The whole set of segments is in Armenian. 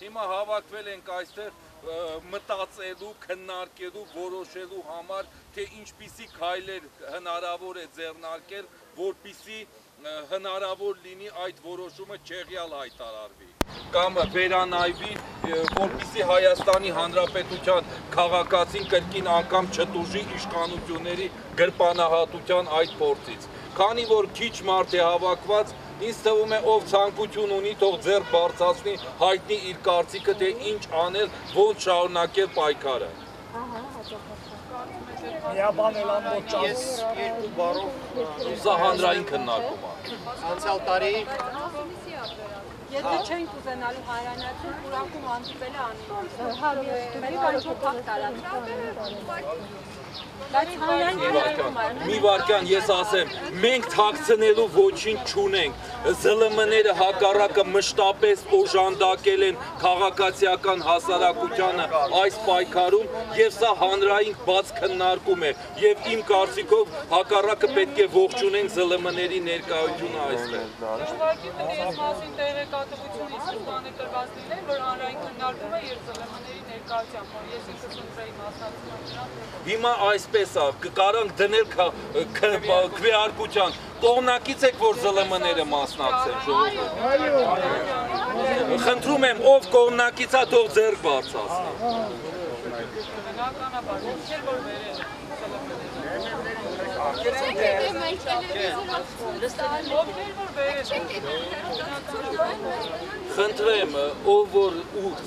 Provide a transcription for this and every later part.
Հիմա հավաքվել ենք այստեղ մտածելու, քննարկելու, որոշելու համար, թե ինչպիսի քայլեր հնարավոր է ձեռնարկել, որպիսի հնարավոր լինի այդ որոշումը չեղյալ հայտարարվի կամ վերանայվի, որպիսի Հայաստանի Հանրապետության քաղաքացին կրկին անգամ չտուժի իշխանությունների գրպանահատության այդ փորձից։ Քանի որ քիչ մարդ է հավաքված, ինձ թվում է ով ցանկություն ունի, թող ձեռք բարձրացնի, հայտնի իր կարծիքը, թե ինչ անել, ոնց շարունակել պայքարը։ Ես երկու բառով Սա հանրային քննարկում է։ անցյալ տարի Եթե չենք ուզենալու հայրենիացում, պուրակում հանդիպել է անիմաստ։ Մեր կանչով փակ տարածք։ Մի վարքյան ես ասեմ, մենք թաքցնելու ոչինչ չունենք, ԶԼՄ-ները հակառակը մշտապես օժանդակել են քաղաքացիական հասարակությանը այս պայքարում եւ սա հանրային բաց քննարկում է եւ իմ կարծիքով հակառակը պետք է ողջունենք ԶԼՄ-ների ներկայությունը այստեղ։ Ուղղակի դրանց մասին տեղեկատվություն իսկությանը տրված լինել, որ հանրային քննարկում է եւ ԶԼՄ-ների ներկայությամբ, ես ինքս ընտրեի մասնակցում դրան։ Հիմա այսպես է, կարանք դնել քվեարկության, կողմնակից եք, որ ԶԼՄ-ները մասնակցեն ժողովուրդ։ Խնդրում եմ, ով կողմնակից է, թող ձեռք բարձրացնի։ Բնականաբար, ովքեր որ վերել Խնդրեմ, ով որ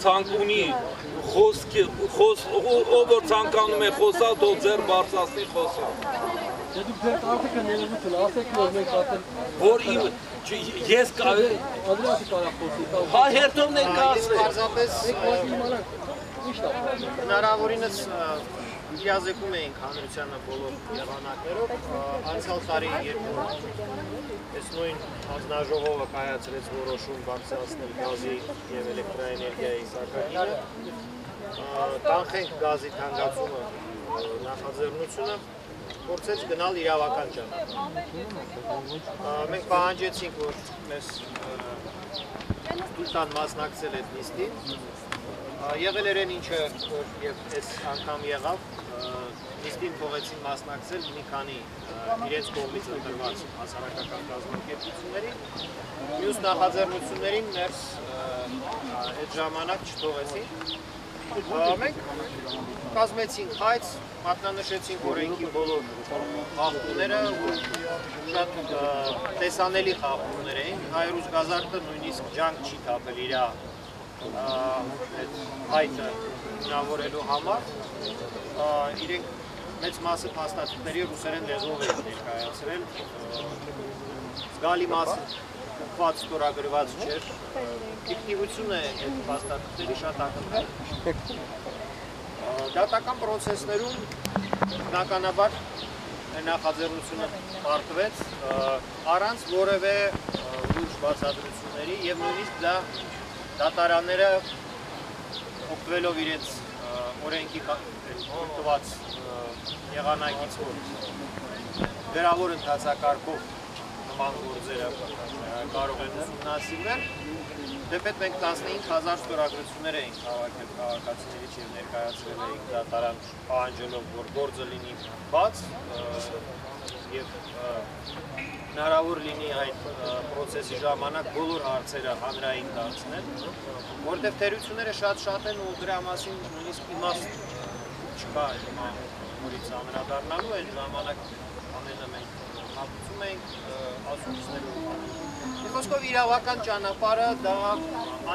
ցանկ ունի ով որ ցանկանում է խոսալ, թող ձեռք բարձրացնի խոսալ։ Դուք ձեր կարծիքը ներողություն, ասեք, որ մենք ասել Որ ես Անդրեասը կարող խոսի։ Հա հերթով ներկայացրեք։ պարզապես հնարավորինս իրազեկում էինք հանրությանը բոլոր եղանակներով, անցյալ տարի երկու այս նույն հանձնաժողովը կայացրեց որոշում բարձրացնել գազի և էլեկտրաէներգիայի սակագինը, կանխենք գազի թանկացումը նախաձեռնությունը, փորձեց գնալ իրավական ճանապարհ։ Մենք պահանջեցինք, որ մեզ տան մասնակցել այդ նիստին, եղել էր այն ինչը, որ և այս անգամ եղավ, նիստին թողեցին մասնակցել մի քանի իրենց կողմից ընտրված հասարակական կազմակերպությունների, մյուս նախաձեռնություններին ներս այդ ժամանակ չթողեցին։ Մենք կազմեցինք հայց, մատնանշեցինք օրենքի բոլոր խախտումները, շատ տեսանելի խախտումներ էին, Հայրուց Գազարդը նույնիսկ ջանք չի թափել իր հայտը հիմնավորելու համար, իրենք մեծ մասը փաստաթղթերի ռուսերեն լեզվով էին ներկայացրել, զգալի մասը ուղղված ստորագրված չէր, ֆիկտիվությունը այդ փաստաթղթերի շատ ակնհայտ։ Դատական պրոցեսներում բնականաբար նախաձեռնությունը պարտվեց առանց որևէ լուրջ բացատրությունների և նույնիսկ դա դատարանները օգտվելով իրենց օրենքի կոչված եղանակից, որ գրավոր ընթացակարգով նման գործերը կարող են ուսումնասիրվել, դեպետ մենք 15,000 ստորագրություններ էինք հավաքել քաղաքացիներից և ներկայացրել էինք դատարան պահանջելով, որ գործը լինի բաց և հնարավոր լինի այդ պրոցեսի ժամանակ բոլոր հարցերը հանրային դարձնել, որտեղ թերությունները շատ են ու դրա մասին նույնիսկ իմաստ չկա հիմա որից անդրադառնալու, այն ժամանակ ամենը մենք հապուցում ենք ասուլիսներով։ Մի խոսքով իրավական ճանապարհը դա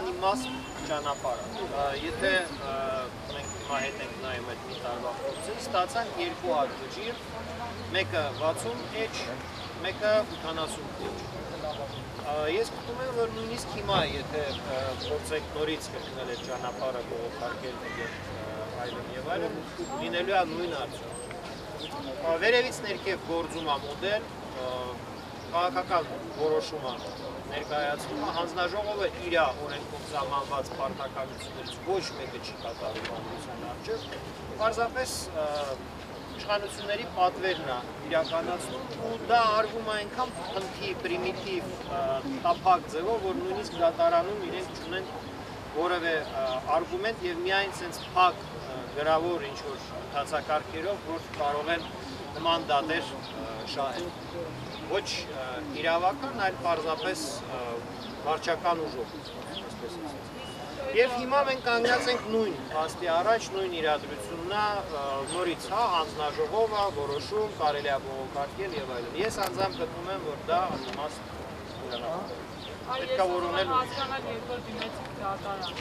անիմաստ ճանապարհ է։ Եթե մենք հիմա հետ ենք նայում այդ մի տարվա փորձին, ստացանք երկու արկղջիր, մեկը 60 էջ, մեկը 80 էջ։ Ես գտնում եմ, որ նույնիսկ հիմա, եթե փորձենք նորից կրկնել այդ ճանապարհը բողոքարկել եւ այլն, լինելու է նույն արդյունքը։ Վերևից ներքև գործում է մոդել, քաղաքական որոշում է ներկայացվում, հանձնաժողովը իր օրենքով սահմանված պարտականություններից ոչ մեկը չի կատարում հանրության առջև, պարզապես իշխանությունների պատվերն է իրականացնում ու դա արվում է այնքան փնթի, պրիմիտիվ, տափակ ձևով, որ նույնիսկ դատարանում իրենք չունեն որևէ արգումենտ եւ միայն sense փակ գրավոր ինչ որ ընդհանցակարգերով, որ կարող են նման դատեր շահել։ Ոչ իրավական, այլ պարզապես վարչական ուժով, այսպես ասած։ Եվ հիմա մենք կանգնած ենք նույն փաստի առաջ, նույն իրադրությունն է, նորից հա հանձնաժողովը որոշում, կարելի է բողոքարկել եւ այլն։ Ես անձամբ գտնում եմ, որ դա անիմաստ պետք է որոնել հասկանալ, երբ որ դիմեցիք դատարան,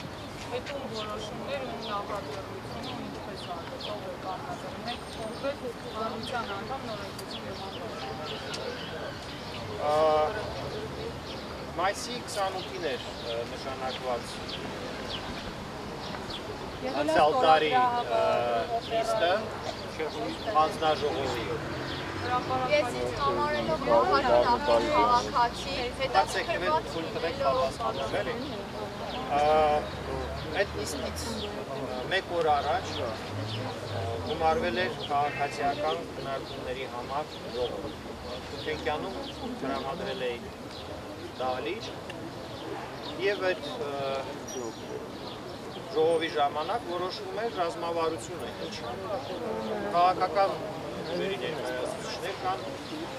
այդ ում որոշումներ ու նախաձեռնությունը ինչպես արվեց, ով է կազմակերպել, մեկ կոնկրետ հանրության անդամ նորեկություն եւ անդամ։ Մայիսի 28-ին էր նշանակված անցյալ տարի լիստը հանձնաժողովի։ Ես ինձ համարելով հաղորդակցի քաղաքացի, հետաքրքրված այդ լիստից մեկ օր առաջ գումարվել էր քաղաքացիական քննարկումների համար ժողով։ Թուքենկյանում տրամադրել էի դահլիճ եւ այդ ժողովի ժամանակ որոշվում էր ռազմավարությունը ինչ քաղաքական ուժերի ներկայացուցիչներ կան,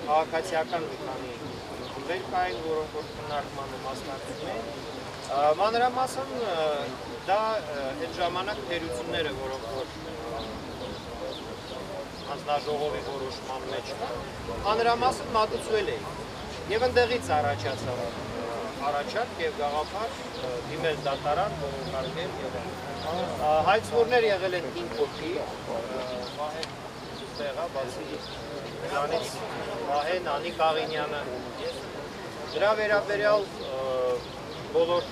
քաղաքացիական մի քանի ուժեր կային, որոնք որ քննարկմանը մասնակցում էին։ Մանրամասն դա այդ ժամանակ թերությունները, որոնք որ հանձնաժողովի որոշման մեջ մանրամասն մատուցվել էին։ Եվ ընդեղից առաջացավ առաջարկ եւ գաղափար դիմել դատարան, բողոքարկել եւ հայցվորներ եղել են 5 հոգի, Վահե տեղա, բացի դրանից Վահե Նանիկ Աղինյանը։ Դրա վերաբերյալ բոլոր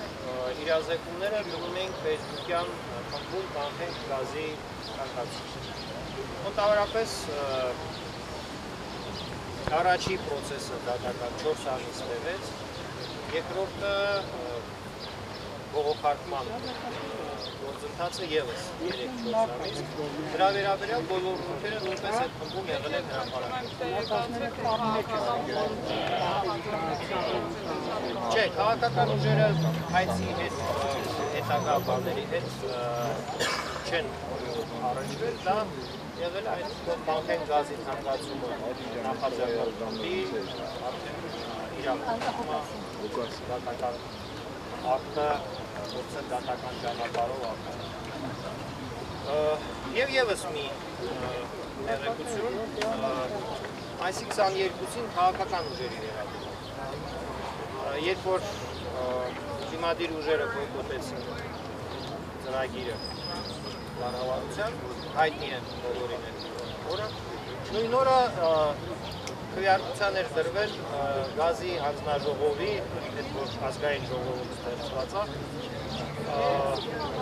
իրազեկումները մնում ենք ֆեյսբուքյան խմբում կանխենք գազի կարգացում։ Մոտավորապես առաջի պրոցեսը դատական 4 ամիս տևեց, երկրորդը բողոքարկման գործընթացը ևս 3-4 ամիս։ Դրա վերաբերյալ բոլոր նյութերը նույնպես այդ խմբում եղել են հրապարակվել։ Չէ, քաղաքական ուժերը հայցի հետ, հետագա բաների հետ չեն առաջվել, դա եղել այդ կանխեն գազի թանկացումը նախաձեռնական խմբի իրականացումը դատական ակտը գործել դատական ճանապարհով ակտը։ Եվ ևս մի տեղեկություն, այսի 22-ին քաղաքական ուժերի վերաբերյալ։ Երբ որ դիմադիր ուժերը բոյկոտեցին ծրագիրը կառավարության, հայտնի են բոլորին այդ օրը, նույն օրը քվեարկության էր դրվել գազի հանձնաժողովի, այդ որ ազգային ժողովում ստեղծված է,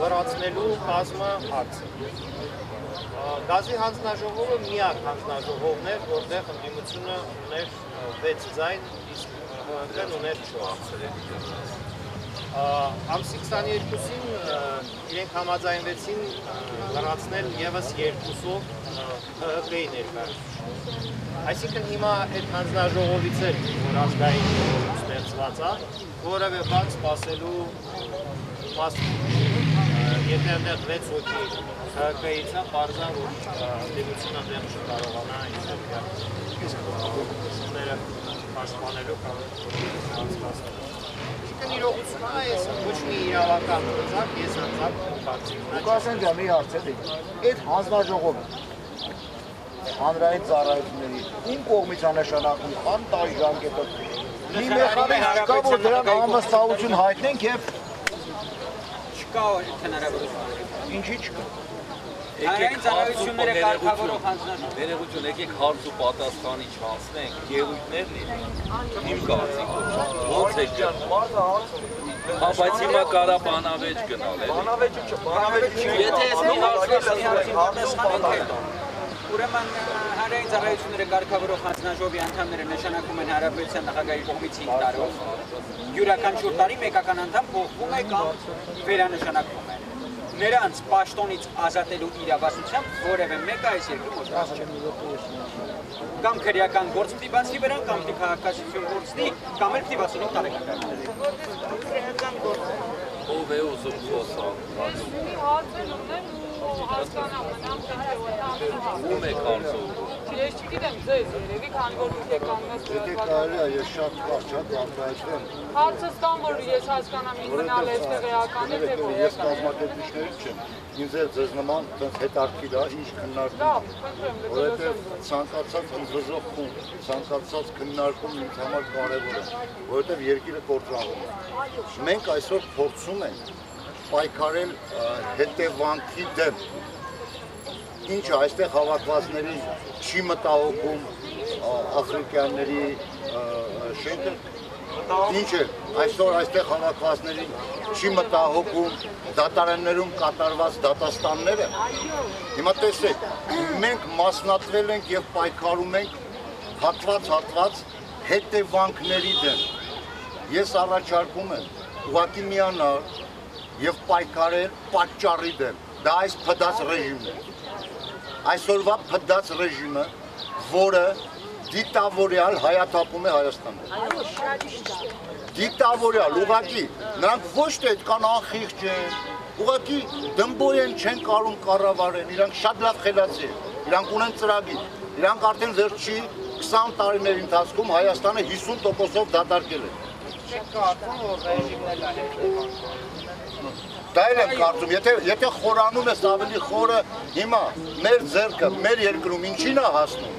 լրացնելու կազմը հարցը։ Գազի հանձնաժողովը միակ հանձնաժողովն էր, որտեղ ընդդիմությունը ուներ 6 ձայն, իսկ ՀՀԿ-ն ուներ 4։ Ամսի 22-ին իրենք համաձայնվեցին լրացնել ևս 2-ով ՀՀԿ-ի ներկայացուցիչ։ Այսինքն հիմա այդ հանձնաժողովից էր, որ ազգային ժողովում ստեղծված է, որևէ բան սպասելու եթե այնտեղ 6 հոգի ՀՀԿ-ից է, պարզա, որ դիմությունը դեմ չկարողանա ինձները պաշտպանելու կամ անցկացնելու։ Իրողությունը այս ոչ մի իրավական գործակ, ես անձամբ կարծիքն Ղուկասյան ջան, մի հարց է, այդ հանձնաժողովը հանրային ծառայությունների ում կողմից է նշանակում, քան տար ժամկետը։ Մի մեխանիզմ չկա, որ դրան համստահություն հայտնենք եւ չկա հնարավորություն։ Ինչի՞ չկա։ Հանրային ծառայությունները կարգավորող հանձնաժողով։ Ներողություն, եկեք հարց ու պատասխանի չանցնենք, ելույթներ լինեն։ Իմ կարծիքով։ Ոնց է ջան, մարդը հարց բայց հիմա կարա բանավեճ գնալ էլի։ Բանավեճը Եթե ես մի հարցի ուրեմն հանրային ծառայությունները կարգավորող հանձնաժողովի անդամները նշանակվում են Հանրապետության նախագահի կողմից 5 տարով։ Յուրաքանչյուր տարի մեկական անդամ փոխվում է կամ վերանշանակվում է։ Նրանց պաշտոնից ազատելու իրավասությամբ որևէ մեկը այս երկրում օժտված չէ։ Կամ քրեական գործ պիտի բացվի վրան, կամ պիտի քաղաքացիություն գործնի, կամ էլ պիտի 65 տարեկան դառնա։ Ով է ուզում խոսալ։ Մի հարց էլ ունեմ ու հասկանամ մնամ թե Ում եք հարցում։ Ես չգիտեմ ձեզ երևի, քանի որ դուք եք կանգնած Եթե կարելի է, ես շատ կարճ արտահայտվեմ։ Հարցս կան, որ ես հասկանամ ինձ մնալ այստեղ էական է թե ոչ։ Ես կազմակերպիչներից չեմ։ Ինձ էլ ձեզ նման հետաքրքիր է ինչ քննարկում։ Որովհետև ցանկացած ընդվզող խումբ, ցանկացած քննարկում ինձ համար կարևոր է, որովհետև երկիրը կործանվում է։ Մենք այսօր փորձում ենք պայքարել հետևանքի դեմ։ Ինչը այստեղ հավաքվածներին չի մտահոգում աֆրիկյանների շենքը, ինչը այսօր այստեղ հավաքվածներին չի մտահոգում դատարաններում կատարված դատաստանները։ Հիմա տեսեք, մենք մասնատվել ենք եւ պայքարում ենք հատված հետևանքների դեմ։ Ես առաջարկում եմ ուղղակի միանալ եւ պայքարել պատճառի դեմ։ Դա այս փդած ռեժիմն է։ Այսօրվա փդած ռեժիմը, որը դիտավորյալ հայաթափում է Հայաստանը։ Դիտավորյալ, ուղղակի, նրանք ոչ թե այդքան անխիղճ են, ուղղակի դմբոյ չեն կարում կառավարեն, իրանք շատ լավ խելացի են, իրանք ունեն ծրագիր, իրանք արդեն վերջի 20 տարիների ընթացքում Հայաստանը 50%-ով դատարկել է։ Չեք կարծում, որ ռեժիմն էլ է հետևանք։ Դա էլ եմ կարծում, եթե խորանում ես ավելի խորը, հիմա մեր ձեռքը, մեր երկրում ինչին է հասնում,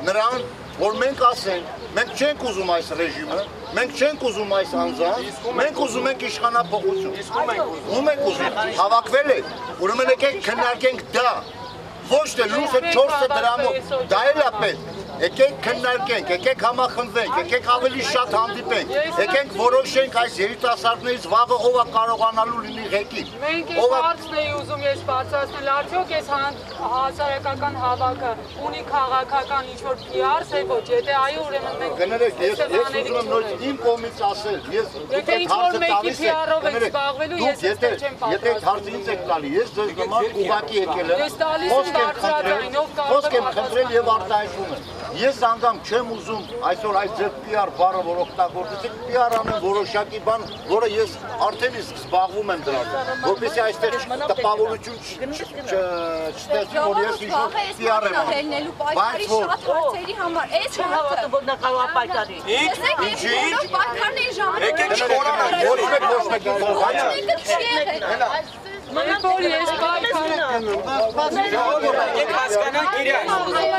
նրան, որ մենք ասենք, մենք չենք ուզում այս ռեժիմը, մենք չենք ուզում այս անձանց, մենք ուզում ենք իշխանափոխություն։ Ում ենք ուզում, հավաքվել եք, ուրեմն եկեք քննարկենք դա, ոչ թե լույսը 4 դրամով, դա էլ է պետք։ Եկեք քննարկենք, եկեք համախմբվենք, եկեք ավելի շատ հանդիպենք, եկեք որոշենք այս երիտասարդներից վաղը ով է կարողանալու լինի ղեկին։ Մենք այս հարցն էի ուզում ես բարձրացնել, արդյոք այս հասարակական հավաքը ունի քաղաքական ինչ-որ PR, թե ոչ, եթե այո, ուրեմն մենք Կներեք, ես ուզում եմ նույնիսկ իմ կողմից ասել, ես Եթե ինչ-որ մեկի PR-ով եք զբաղվելու, ես այստեղ չեմ Եթե այդ հարցը ինձ եք տալի, ես ձեզ նման ուղղակի եկել եմ, Ես տալիս եմ բարձրաձայնով, խոսք եմ խնդրել եւ արտահայտում եմ։ Ես անգամ չեմ ուզում այսօր այս ձեր PR բառը, որ օգտագործեցիք, PR անեմ որոշակի բան, որը ես արդեն իսկ զբաղվում եմ դրանով, որպեսզի այստեղ տպավորություն չստեղծի, որ ես ինչ-որ PR եմ անում։ Պայքարի շատ հարցերի համար, այս հավատը որ նա կարող է պայքարի։ Ինչի՞։ Պայքարների ժամանակ Եկեք չխորանանք, ոչ մեկ Մենք որ ես պայքարում Եկեք հասկանանք իրար,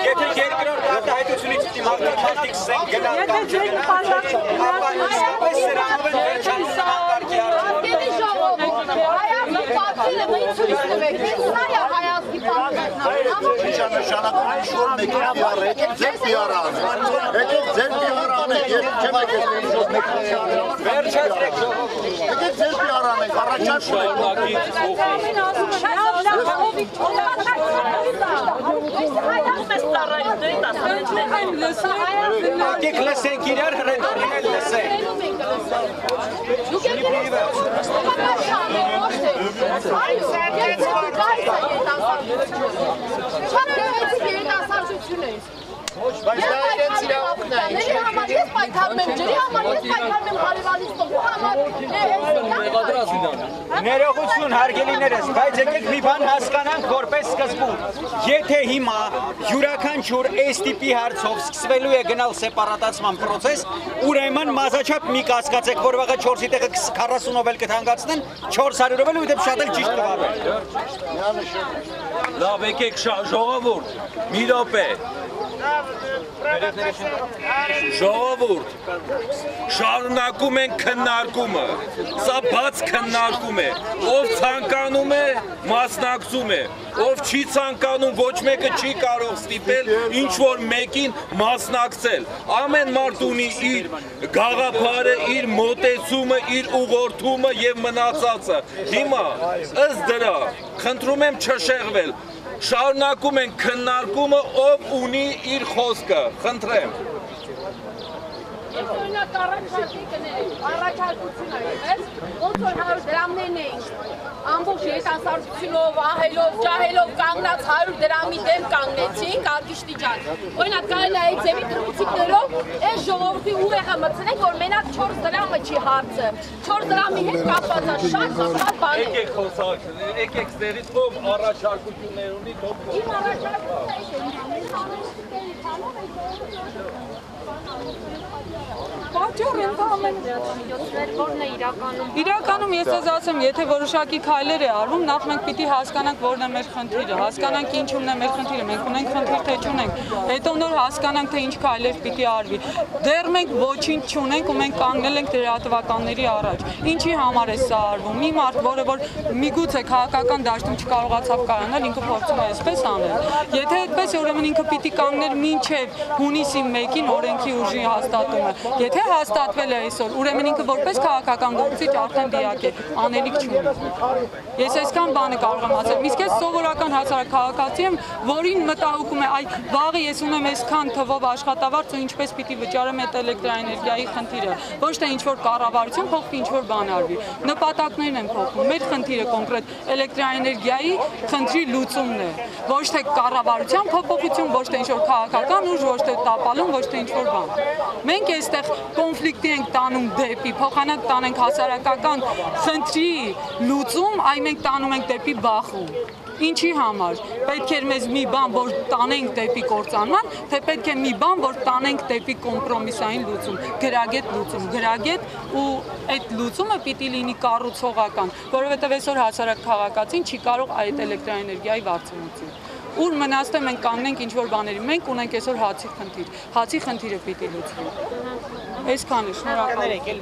եթե երկրորդ արտահայտությունից դիմադրամատիկ սենք գնալ կամ չգնալ, ապա իսկապես սրանով են վերջանում համակարգի Ինչա նշանակում ինչ-որ մեկի PR-ը, եկեք ձեր PR-ը անեք, եկեք ձեր PR-ը անեք, ես չեմ եկել ինչ-որ մեկի PR-ը անեք, վերջացրեք ժողովուրդ։ եկեք ձեր PR-ը անեք, առաջարկում Եկեք լսենք իրար, հրետորին էլ լսենք։ Բայց դա իրենց իրավունքն է, ինչ համար ես պայքարում եմ ջրի համար, ես պայքարում եմ հարևանից տողու համար։ Ներողություն հարգելիներս, բայց եկեք մի բան հասկանանք որպես սկզբունք։ Եթե հիմա յուրաքանչյուր այս տիպի հարցով սկսվելու է գնալ սեպարատացման process, ուրեմն մազաչափ մի կասկածեք, որ վաղը 4-ի տեղը 40-ով էլ կթանկացնեն, 400-ով էլ ու դեպ շատ էլ ճիշտ կվարվեն։ Լավ, եկեք ժողովուրդ, մի րոպե։ Ժողովուրդ, շարունակում են քննարկումը, սա բաց քննարկում է, ով ցանկանում է, մասնակցում է, ով չի ցանկանում, ոչ մեկը չի կարող ստիպել ինչ-որ մեկին մասնակցել, ամեն մարդ ունի իր գաղափարը, իր մոտեցումը, իր ուղղորդումը և մնացածը, հիմա, ըստ դրա, խնդրում եմ չշեղվել, շարունակում են քննարկումը, ով ունի իր խոսքը, խնդրեմ։ Օրինակ առաջարկի կներեք, առաջարկություն այդպես, ոնց որ 100 դրամներն էին, ամբողջ երիտասարդությունով, ահելով, ջահելով կանգնած 100 դրամի դեմ կանգնեցին, Արգիշտի ջան։ Օրինակ կարելի է այդ ձևի տրուցիկներով այս ժողովրդի ուղեղը մտցնենք, որ մենակ 4 դրամը չի հարցը, 4 դրամի հետ կապված է շատ բաներ։ Եկեք խոսակ, եկեք ձերից ով առաջարկություններ ունի, թող Իմ առաջարկությունը Իրականում ես ես ասեմ, եթե որոշակի քայլեր է արվում, նախ մենք պիտի հասկանանք որն է մեր խնդիրը, հասկանանք ինչումն է մեր խնդիրը, մենք ունենք խնդիր թե չունենք, հետո նոր հասկանանք թե ինչ քայլեր պիտի արվի։ Դեռ մենք ոչինչ չունենք ու մենք կանգնել ենք դերատվականների առաջ։ Ինչի համար է սա արվում։ Մի մարդ, որը որ միգուցե քաղաքական դաշտում չկարողացավ կայանալ, ինքը փորձում է այսպես անել։ Եթե այդպես ուրեմն ինքը պիտի կանգներ մինչև հունիսի 1-ին օրենքի ուժի հաստատումը։ Եթե հաստատվել է այսօր, ուրեմն ինքը որպես քաղաքական գործիչ արդեն դիակ է, անելիք չունի։ Ես այսքան բանը կարող եմ ասել։ Իսկ ես սովորական հասարակահաղորդակցի եմ, որին մտահոգում է, այ վաղը ես ունեմ այսքան թվով աշխատավարձ ու ինչպես պիտի վճարեմ այդ էլեկտրաէներգիայի խնդիրը։ Ոչ թե ինչ-որ կառավարություն փոխվի, ինչ-որ բան արվի։ Նպատակներն են փոխվում։ Մեր խնդիրը կոնկրետ էլեկտրաէներգիայի խնդրի լուծումն է։ Ոչ թե կառավարության փոփոխություն, ոչ թե ինչ-որ քաղաքական ուժ, ոչ թե տապալում, ոչ թե ինչ-որ բան։ Մենք այստեղ կոնֆլիկտի ենք տանում դեպի, փոխանակ տանենք հասարակական խնդրի լուծում, այ մենք տանում ենք դեպի բախում։ Ինչի համար։ Պետք է մեզ մի բան, որ տանենք դեպի կործանման, թե պետք է մի բան, որ տանենք դեպի կոմպրոմիսային լուծում, գրագետ լուծում, գրագետ ու այդ լուծումը պիտի լինի կառուցողական, որովհետև այսօր հասարակ քաղաքացին չի կարող այդ էլեկտրաէներգիայի վարձանոցի։ Ուր մնացել մենք կանգնենք ինչ-որ բաների, մենք ունենք այսօր հացի խնդիր, հացի խնդիրը պիտի լուծվի։ Այսքան է, շնորհակալ։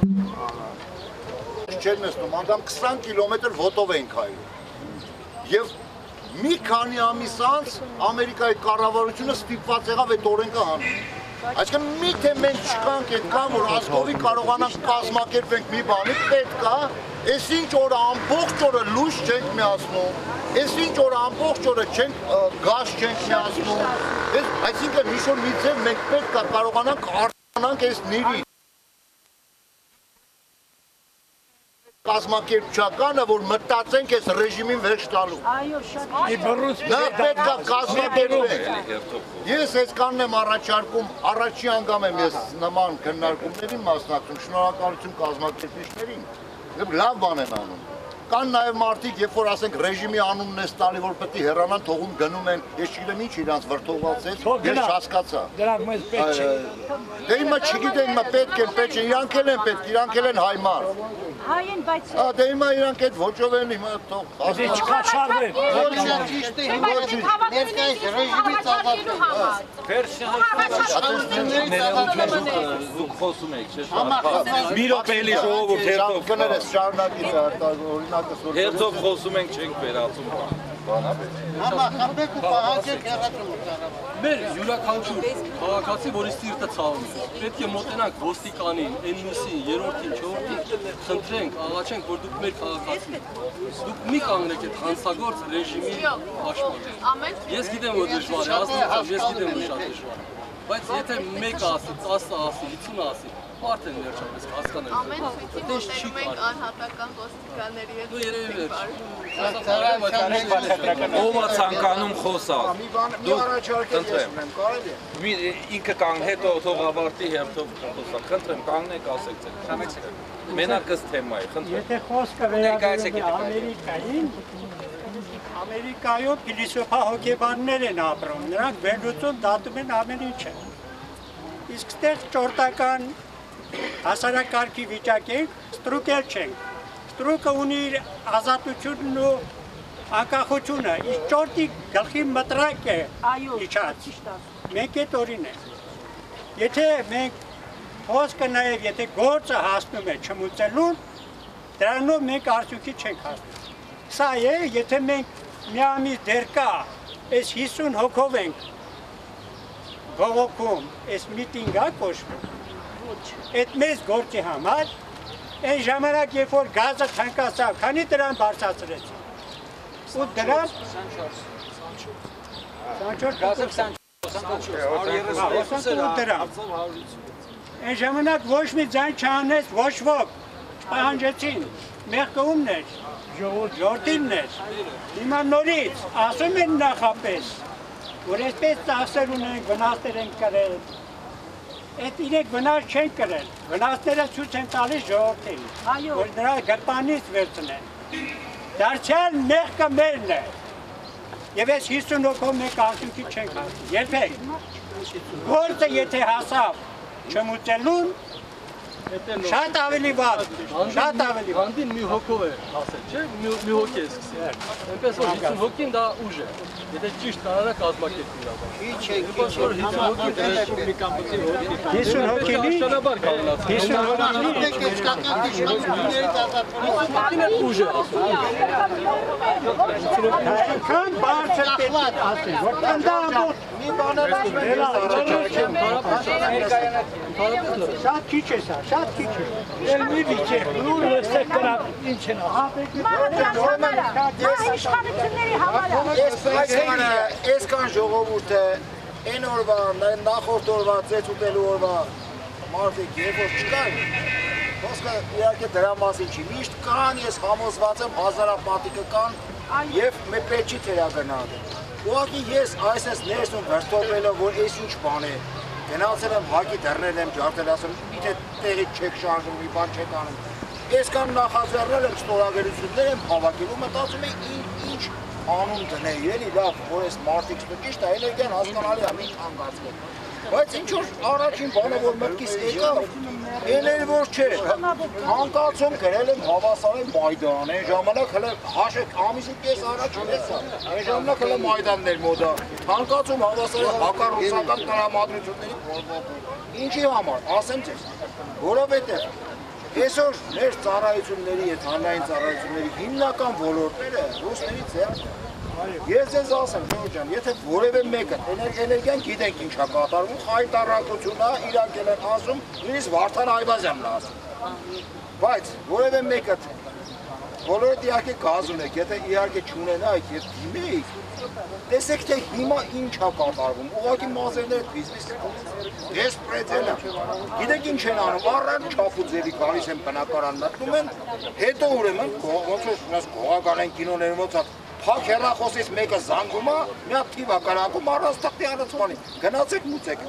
Չեն նստում, անգամ 20 կիլոմետր ոտով ենք հայում։ Եվ մի քանի ամիս անց Ամերիկայի կառավարությունը ստիպված եղավ այդ օրենքը հանել։ Այսինքն միթե մենք չկանք այդքան, որ ազգովի կարողանանք կազմակերպենք մի բանի, պետք է այս ինչ օրը ամբողջ օրը լույս չենք միացնում, այս ինչ օրը ամբողջ օրը գազ չենք միացնում, այսինքն ինչ-որ մի ձև մենք պետք է կարողանանք արտանանք այս նիրի կազմակերպչականը, որ մտածենք այս ռեժիմին վերջ տալու։ Այո, շատ։ Նա պետք է կազմակերպենք։ Ես այսքանն եմ առաջարկում, առաջի անգամ եմ ես նման քննարկումներին մասնակցում, շնորհակալություն կազմակերպիչներին։ Լավ բան են անում։ Կան նաև մարդիկ, երբ որ ասենք ռեժիմի անունն է տալի, որ պետք է հեռանան, թողում գնում են, ես չգիտեմ ինչ իրանց վրդովացեց, ես չհասկացա։ Դրանք մեզ պետք չէ։ Դե հիմա չգիտենք, պետք է, իրանք էլ են պետք, իրանք էլ են հայմար։ Հայ են, բայց Դե հիմա իրանք այդ ոչով են, հիմա թող չկաչարվեն։ Ոչ, ճիշտ է, ոչ, ներկայիս ռեժիմից ազատելու համար։ Դուք խոսում եք, չէ՞։ Մի րոպեելի ժողովուրդ հերթով։ Կներես շարունակի օրինակը սորտ։ Հերթով խոսում ենք, չենք վերացում բանապետ։ Համախմբեք ու պահանջեք հեռացում կառավարության։ Մեր յուրաքանչյուր քաղաքացի, որի սիրտը ցավում է, պետք է մոտենանք ոստիկանին, NMC-ին, երրորդին, չորրորդին, խնդրենք, աղաչենք, որ դուք մեր քաղաքացին եք։ Դուք մի կանգնեք այդ հանցագործ ռեժիմի պաշտպանին։ Ես գիտեմ, որ դժվար է, ազնիվ, ես գիտեմ, որ շատ դժվար է։ Բայց եթե մեկը ասի, 10 ասի, 50 ասի, արդեն վերջապես հասկանալի։ Ամեն ցույցի մոտենում ենք անհատական ոստիկանների հետ։ Դու երևի վերջ։ Ով է ցանկանում խոսալ։ Մի առաջարկել ես ունեմ, կարելի է։ Ինքը կանգ հետո թող ավարտի հերթով խոսալ։ Խնդրեմ, կանգնեք, ասեք ձեր։ Մենակ ըստ թեմայի, խնդրեմ։ Եթե խոսքը վերաբերում է Ամերիկային, Ամերիկայում փիլիսոփա-հոգեբաններ են ապրում, նրանք վերլուծում դատում են ամեն ինչը։ Իսկ ստեղ ճորտական հասարակարգի վիճակ ենք, ստրուկ էլ չենք։ Ստրուկը ունի իր ազատությունն ու անկախությունը, իսկ ճորտի գլխի մտրակ է իջած։ Մենք այդ օրին ենք։ Եթե մենք խոսքը նաև եթե գործը հասնում է չմուծելուն, դրանով մենք արդյունքի չենք հասնում։ Սա է, եթե մենք մի ամիս դեռ կա, այս 50 հոգով ենք բողոքում, այս միտինգա կոչվում, այդ մեծ գործի համար, այն ժամանակ, երբ որ գազը թանկացավ, քանի դրամ բարձրացրեցին։ Ու դրամ 24 դրամ։ Այն ժամանակ ոչ մի ձայն չանեց, ոչ ոք պահանջեցին, մեղքը ումն էր, ժողովրդինն էր։ Հիմա նորից ասում են նախապես, որ այսպես ծախսեր ունենք, վնասներ են կրել, այդ իրենք վնաս չեն կրել, վնասները ցույց են տալիս ժողովրդին, որ նրա գրպանից վերցնեն։ Դարձյալ մեղքը մերն է, և այս 50 հոգով մենք արդյունքի չենք հասնում, երբեք։ Գործը եթե հասավ չմուծելուն, շատ ավելի վատ, շատ ավելի վատ։ Հանդին մի հոգով է հասել, չէ, մի հոգ է սկսել։ Այնպես որ 50 հոգին դա ուժ է, եթե ճիշտ կանանա կազմակերպի իրական։ Քիչ է, քիչ է։ 50 հոգինի, 50 հոգին ուժ է Քան բարձր պետք է ասել, որտեղ դա ամբողջ մի բաներ շատ քիչ է սա, շատ քիչ է։ Էլ մի վիճե, նույն լսեք դրա ինչ են Իշխանությունների համար Այսքան ժողովուրդը այն օրվա, նախորդ օրվա, ծեծ ուտելու օրվա մարդիկ երբ որ չկան, խոսքը իհարկե դրա մասին չի, միշտ կան, ես համոզված եմ հազարապ մարդիկը կան և մեր պետք չի թերագնալ։ Ուղղակի ես այս ներսում վրդովելով, որ այս ինչ բան է, գնացել եմ հակի դռնել եմ, ջարդել ասում, իթե տեղից չեք շարժում, մի բան չեք անում։ Այսքան նախաձեռնել եմ ստորագրություններ եմ հավաքել ու մտածում եմ ինչ անուն դնել, էլի լավ, որ այս մարդիկ ճիշտ է, էներգիան հասկանալի է, մի թանկացնել։ Բայց ինչ որ առաջին բանը, որ մտքիս եկավ, այն էր որ չէ, թանկացում գրել եմ հավասարել Մայդան, այն ժամանակ հələ հաշեք ամիսի կես առաջ էսա, այն ժամանակ հələ Մայդանն էր մոդա, թանկացում հավասարել հակառուսական տրամադրությունների բողոքում։ Ինչի համար, ասեմ ձեզ, որովհետև այսօր մեր ծառայությունների, այդ հանրային ծառայությունների հիմնական ոլորտները ռուսների ձեռքն են։ Ես ձեզ ասեմ, Ժողովուրդ ջան, եթե որևէ մեկը էներգիան գիտենք ինչ է կատարվում, խայտարակությունն է, իրանքել են ասում, նույնիսկ Վարդան Այվազյանն է ասում։ Բայց որևէ մեկը բոլորդ իհարկե գազ ունեք, եթե իհարկե չունենայիք եւ դիմեիք, տեսեք թե հիմա ինչ է կատարվում, ուղղակի մազերները բիզնես ես պրեդելը, գիտեք ինչ են անում, առանց չափուձերի գալիս են բնակարան մտնում են, հետո ուրեմն ոնց որ գողական են կինոներում ոնց փակ հեռախոսից մեկը զանգում է, մի հատ թիվ է կրակում առանց թղթի առածմանի, գնացեք մուծեք,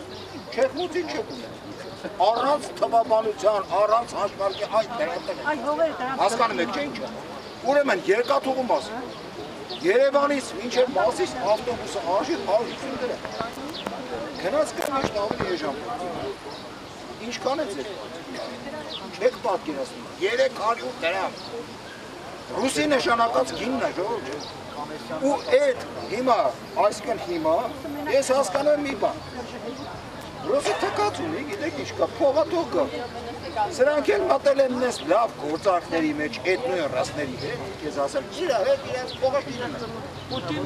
չեք մուծի չեք ունեն, առանց թվաբանության, առանց հաշվարկի այդ հասկանում եք չէ ինչ է, ուրեմն երկաթուղում ասում, Երևանից մինչև Մասիս ավտոբուսը արժի 150 դրամ, գնաց կնաշտ ավելի էժան, ինչքան է ձեր, չեք պատկերացնում, 300 դրամ, Ռուսի նշանակած գինն է ժողովուրդ, ու այդ հիմա, այսքան հիմա, ես հասկանում եմ մի բան, Ռուսը թքած ունի, գիտեք ինչ կա, փողաթող կա, սրանք էլ մտել են նես լավ գործարքների մեջ, այդ նույն ռասների հետ, ես ասեմ, իրա հետ իրենց փողը իրեն է,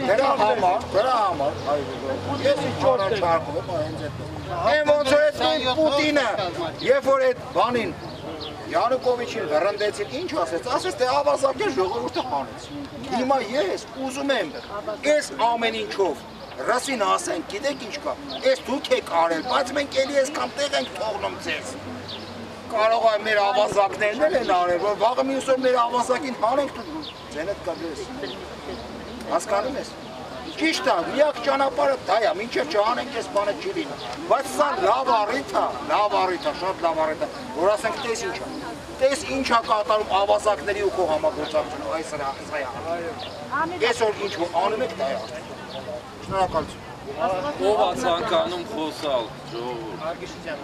դրա համար, ես ինչ որ չարկում եմ, հենց այդ են ոնց որ այդ նույն Պուտինը, երբ որ այդ բանին, Յանուկովիչին վռնդեցին, ինչ ասեց, թե ավազակել ժողովուրդը հանեց, հիմա ես ուզում եմ, այս ամեն ինչով, Ռասին ասենք, գիտեք ինչ կա, ես դուք եք արել, բայց մենք էլի ես կամ տեղ ենք թողնում ձեզ։ Կարող է մեր ավազակներն են արել, որ վաղը մյուս օր մեր ավազակին հանենք ձենդ կա դես։ Հասկանում ես։ Ճիշտ է, միակ ճանապարհը դա է, մինչև չանենք այս բանը չի լինի։ Բայց սա լավ առիթ է, շատ լավ առիթ է, որ ասենք տես ինչ է։ Տես ինչ է կատարում ավազակների ու քո համագործակցությունը, այս սրա է։ Այսօր ինչ որ անում եք դա է արդեն։ Շնորհակալություն։ Ով է ցանկանում խոսալ, ժողովուրդ։ Արգիշյան։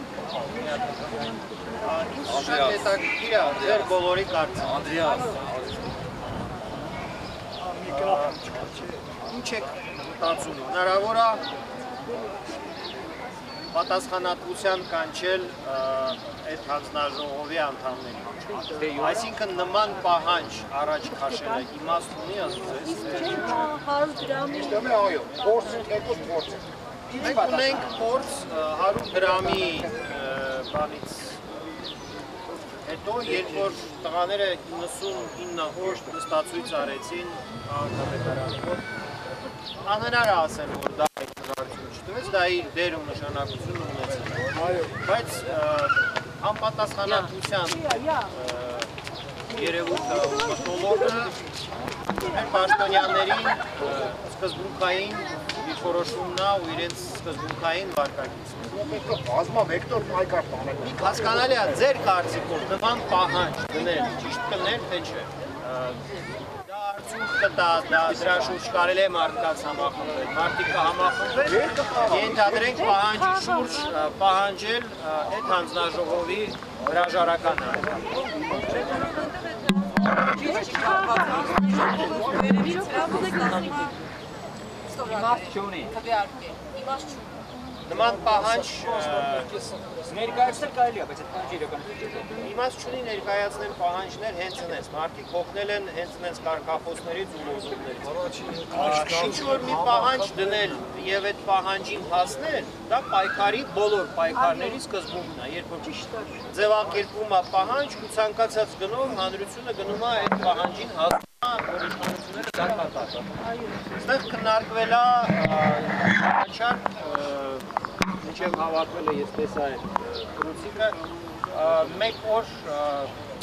Ինձ շատ հետաքրքիր է ձեր բոլորի կարծիքը։ Անդրեաս։ Ինչ եք մտածում, հնարավոր է պատասխանատվության կանչել այդ հանձնաժողովի անդամներին։ Այսինքն նման պահանջ առաջ քաշելը իմաստ ունի ասես։ 100 դրամի։ Այո, փորձ, եկուս փորձ։ Մենք ունենք փորձ 100 դրամի բանից հետո, երբ որ տղաները 99 օր նստացույց արեցին քաղաքապետարանում, անհնար է ասել, որ դա այդ հնարություն չտվեց, դա իր դեր ու նշանակություն ունեցել։ Բայց Համապատասխանատվության երևույթը մթնոլորտը մեր պաշտոնյաներին սկզբունքային դիրքորոշումն է ու իրենց սկզբունքային վարկագիծն է։ Բազմա վեկտոր պայքար տանել։ Հասկանալի է, ձեր կարծիքով նման պահանջ դնել ճիշտ կլներ, թե չէ։ Դա արդյունք կտա, դրա շուրջ կարելի է մարդկանց համախմբել, մարդիկ կհամախմբեն, ենթադրենք պահանջի շուրջ պահանջել այդ հանձնաժողովի հրաժարական Նման պահանջ ներկայացնել կարելի է, բայց այդ պահանջը իրական իմաստ չունի ներկայացնել պահանջներ հենց այնպես, մարդիկ հոգնել են հենց այնպես կարգախոսներից ու լոզունգներից։ Ինչ որ մի պահանջ դնել եւ այդ պահանջին հասնել, դա պայքարի բոլոր պայքարների սկզբունքն է, երբ որ ձևակերպվում է պահանջ ու ցանկացած գնով հանրությունը գնում է այդ պահանջին հասնում որ իշխանությունները դա կատարեն։ Այստեղ քննարկվել է առաջարկ Մինչև հավաքվել է ես տեսա այդ կրուցիկը, մեկ օր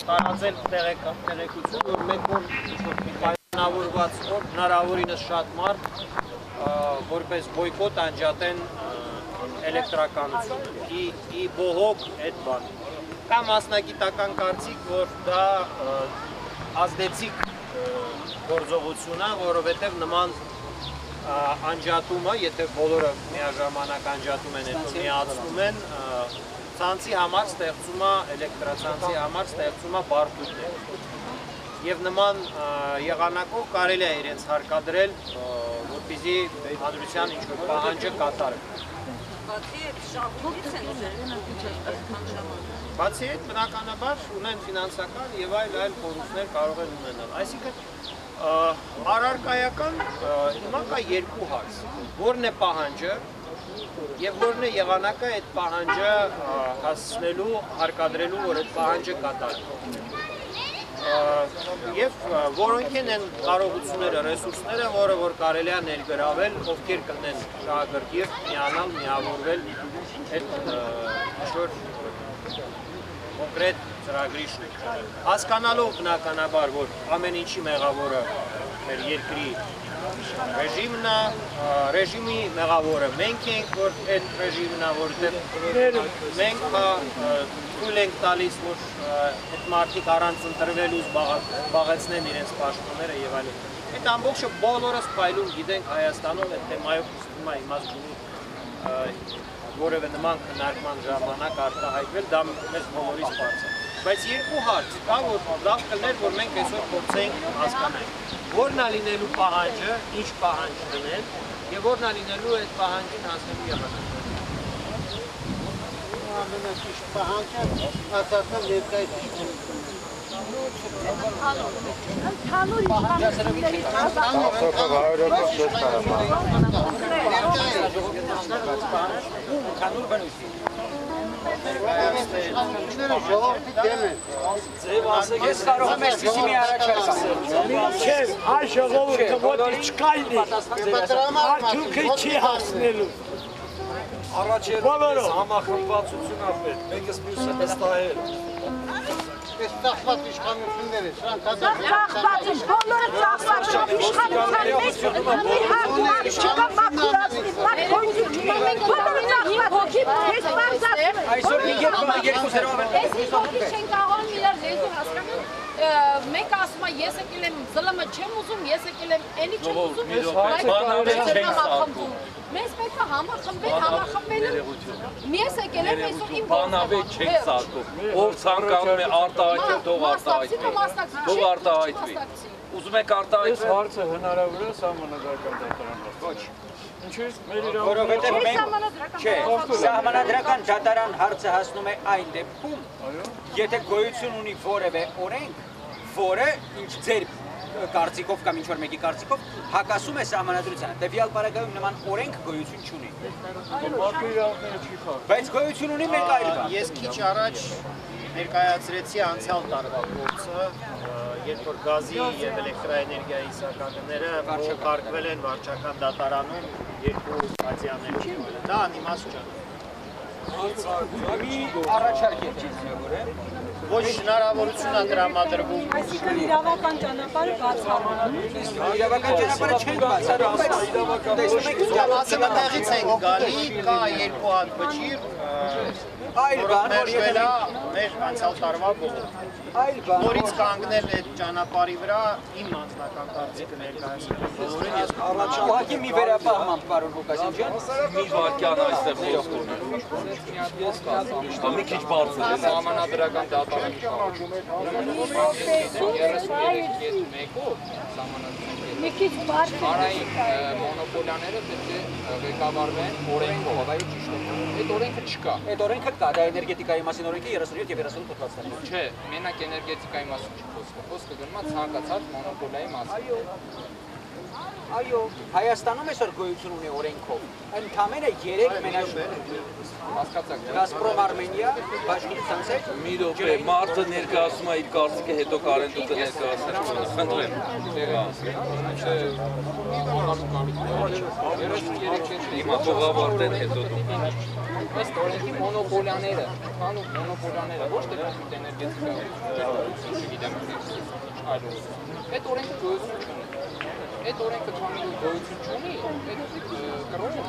տարածել տեղեկություն, որ մեկ օր պայմանավորված օր հնարավորինս շատ մարդ որպես բոյկոտ անջատեն էլեկտրականությունը, ի բողոք այդ բանը։ Կա մասնագիտական կարծիք, որ դա ազդեցիկ գործողություն է, որովհետև նման անջատումը, եթե բոլորը միաժամանակ անջատում են, հետո միացնում են, ցանցի համար ստեղծում է էլեկտրացանցի համար ստեղծում է բարդություններ։ Եվ նման եղանակով կարելի է իրենց հարկադրել, որպեսզի հանրության ինչ-որ պահանջը կատարեն։ Բացի այդ, բնականաբար ունեն ֆինանսական եւ այլ կորուստներ կարող են ունենալ։ Այսինքն առարկայական հիմա կա երկու հարց, որն է պահանջը եւ որն է եղանակը այդ պահանջը հասցնելու, հարկադրելու, որ այդ պահանջը կատարվի։ Եվ որոնք են այն կարողությունները, ռեսուրսները, որը որ կարելի է ներգրավել, ովքեր կնեն շահագրգիռ, միանալ, միավորվել այդ ինչ-որ կոնկրետ ծրագրի շուրջ։ Հասկանալով բնականաբար, որ ամեն ինչի մեղավորը մեր երկրի ռեժիմն է, ռեժիմի մեղավորը մենք ենք, որ այդ ռեժիմն է, որտեղ մենք թույլ ենք տալիս, որ այդ մարդիկ առանց ընտրվելու զբաղեցնեն իրենց պաշտոնները եւ այլն։ Այդ ամբողջը բոլորս փայլուն գիտենք Հայաստանում, այդ թեմայով իմաստ չունի որևէ նման քննարկման ժամանակ արտահայտվել, դա մեզ բոլորիս բարձր է։ Բայց երկու հարց կա, որ լավ կլներ, որ մենք այսօր փորձենք հասկանալ։ Որն է լինելու պահանջը, ինչ պահանջ դնել, եւ որն է լինելու այդ պահանջին հասնելու եղանակը։ Ամենաճիշտ պահանջը ասածն ներկայից Ես կարող եմ այսպիսի մի առաջարկ ասել։ Չէ, այ ժողովուրդը ոդի չկայնի, արդյունքը չի հասնելու։ Առաջ երբես համախմբվածություն ա պետք, մեկս մյուսը վստահել։ Այս ծախված իշխանությունները, սրանք ծախված ինչ, բոլորը ծախված իշխանության մեջ մի հատ չկա մաքուրացնի, բոլորը ծախված, ես մարզացում եմ։ Այսօր մի երկու զերով է։ Ես հոգի չեն կարող իրար լեզու հասկանալ, մեկ ասում է ես եկել եմ ԶԼՄ չեմ ուզում, ես եկել եմ էնի չեմ ուզում, մեզ պետք է համախմբելը ես եկել եմ այսօր իմ բանավեճ չեք սարքում, ով ցանկանում է արտահայտել, թող արտահայտվի, ուզում եք արտահայտվել։ Այս հարցը հնարավոր է սահմանադրական դատարանով։ Ոչ։ Ինչու՞։ Մեր Որովհետև մենք չէ, սահմանադրական դատարան հարցը հասնում է այն դեպքում, եթե գոյություն ունի որևէ օրենք, որը ինչ ձեր կարծիքով կամ ինչ-որ մեկի կարծիքով հակասում է սահմանադրությանը, տվյալ պարագայում նման օրենք գոյություն չունի։ Բայց գոյություն ունի մեկ այլ բան։ Ես քիչ առաջ ներկայացրեցի անցյալ տարվա փորձը, երբ որ գազի եւ էլեկտրաէներգիայի սակագները կարգվել են վարչական դատարանում երկու ստատյաներով։ Դա անիմաստ չէ։ մի առաջարկ է ձևավորել։ Ոչ հնարավորություն է տրամադրվում։ Այսինքն իրավական ճանապարհը բացառում։ Իրավական ճանապարհը չենք բացառում, բայց Ասեմ տեղից ենք գալի, կա երկու հատ վճիր, այլ բան, որ եթե մեր անցյալ տարվա բողոք։ այլ բան, Նորից կանգնել այդ ճանապարհի վրա իմ անձնական կարծիքը ներկայացնել բոլորին ես ուղղակի մի վերապահման պարոն Ղուկասյան ջան, Մի վարկյան այստեղ խոսքով։ Մի քիչ բարձր է։ Սահմանադրական դատարանի Մի քիչ բարձր Հանրային մոնոպոլիաները պետք է ղեկավարվեն օրենքով, այլ ճիշտ է։ Այդ օրենքը չկա։ այդ օրենքը կա, դա էներգետիկայի մասին օրենքի 37 եւ 38 հոդվածներն են։ Չէ, մենակ էներգետիկայի մասին չի խոսքը։ Խոսքը գնում է ցանկացած մոնոպոլիայի մասին։ Այո, Հայաստանում այսօր գոյություն ունի օրենքով։ Ընդամենը 3 մենաշնորհ Հասկացաք։ Գազպրոմ Արմենիա բաշխության հետ Մի րոպե, մարդը ներկայացում է իր կարծիքը, հետո կարեն դուք ներկայացնեք, խնդրեմ։ Հիմա թող ավարտեն, հետո դուք։ Ըստ օրենքի մոնոպոլիաները, հանուն մոնոպոլիաները, ոչ թե կոմպյուտեր էներգետիկա, չգիտեմ, այլ այդ օրենքը գոյություն չունի։ Այդ օրենքը քանի գոյություն չունի, այդ կրոնը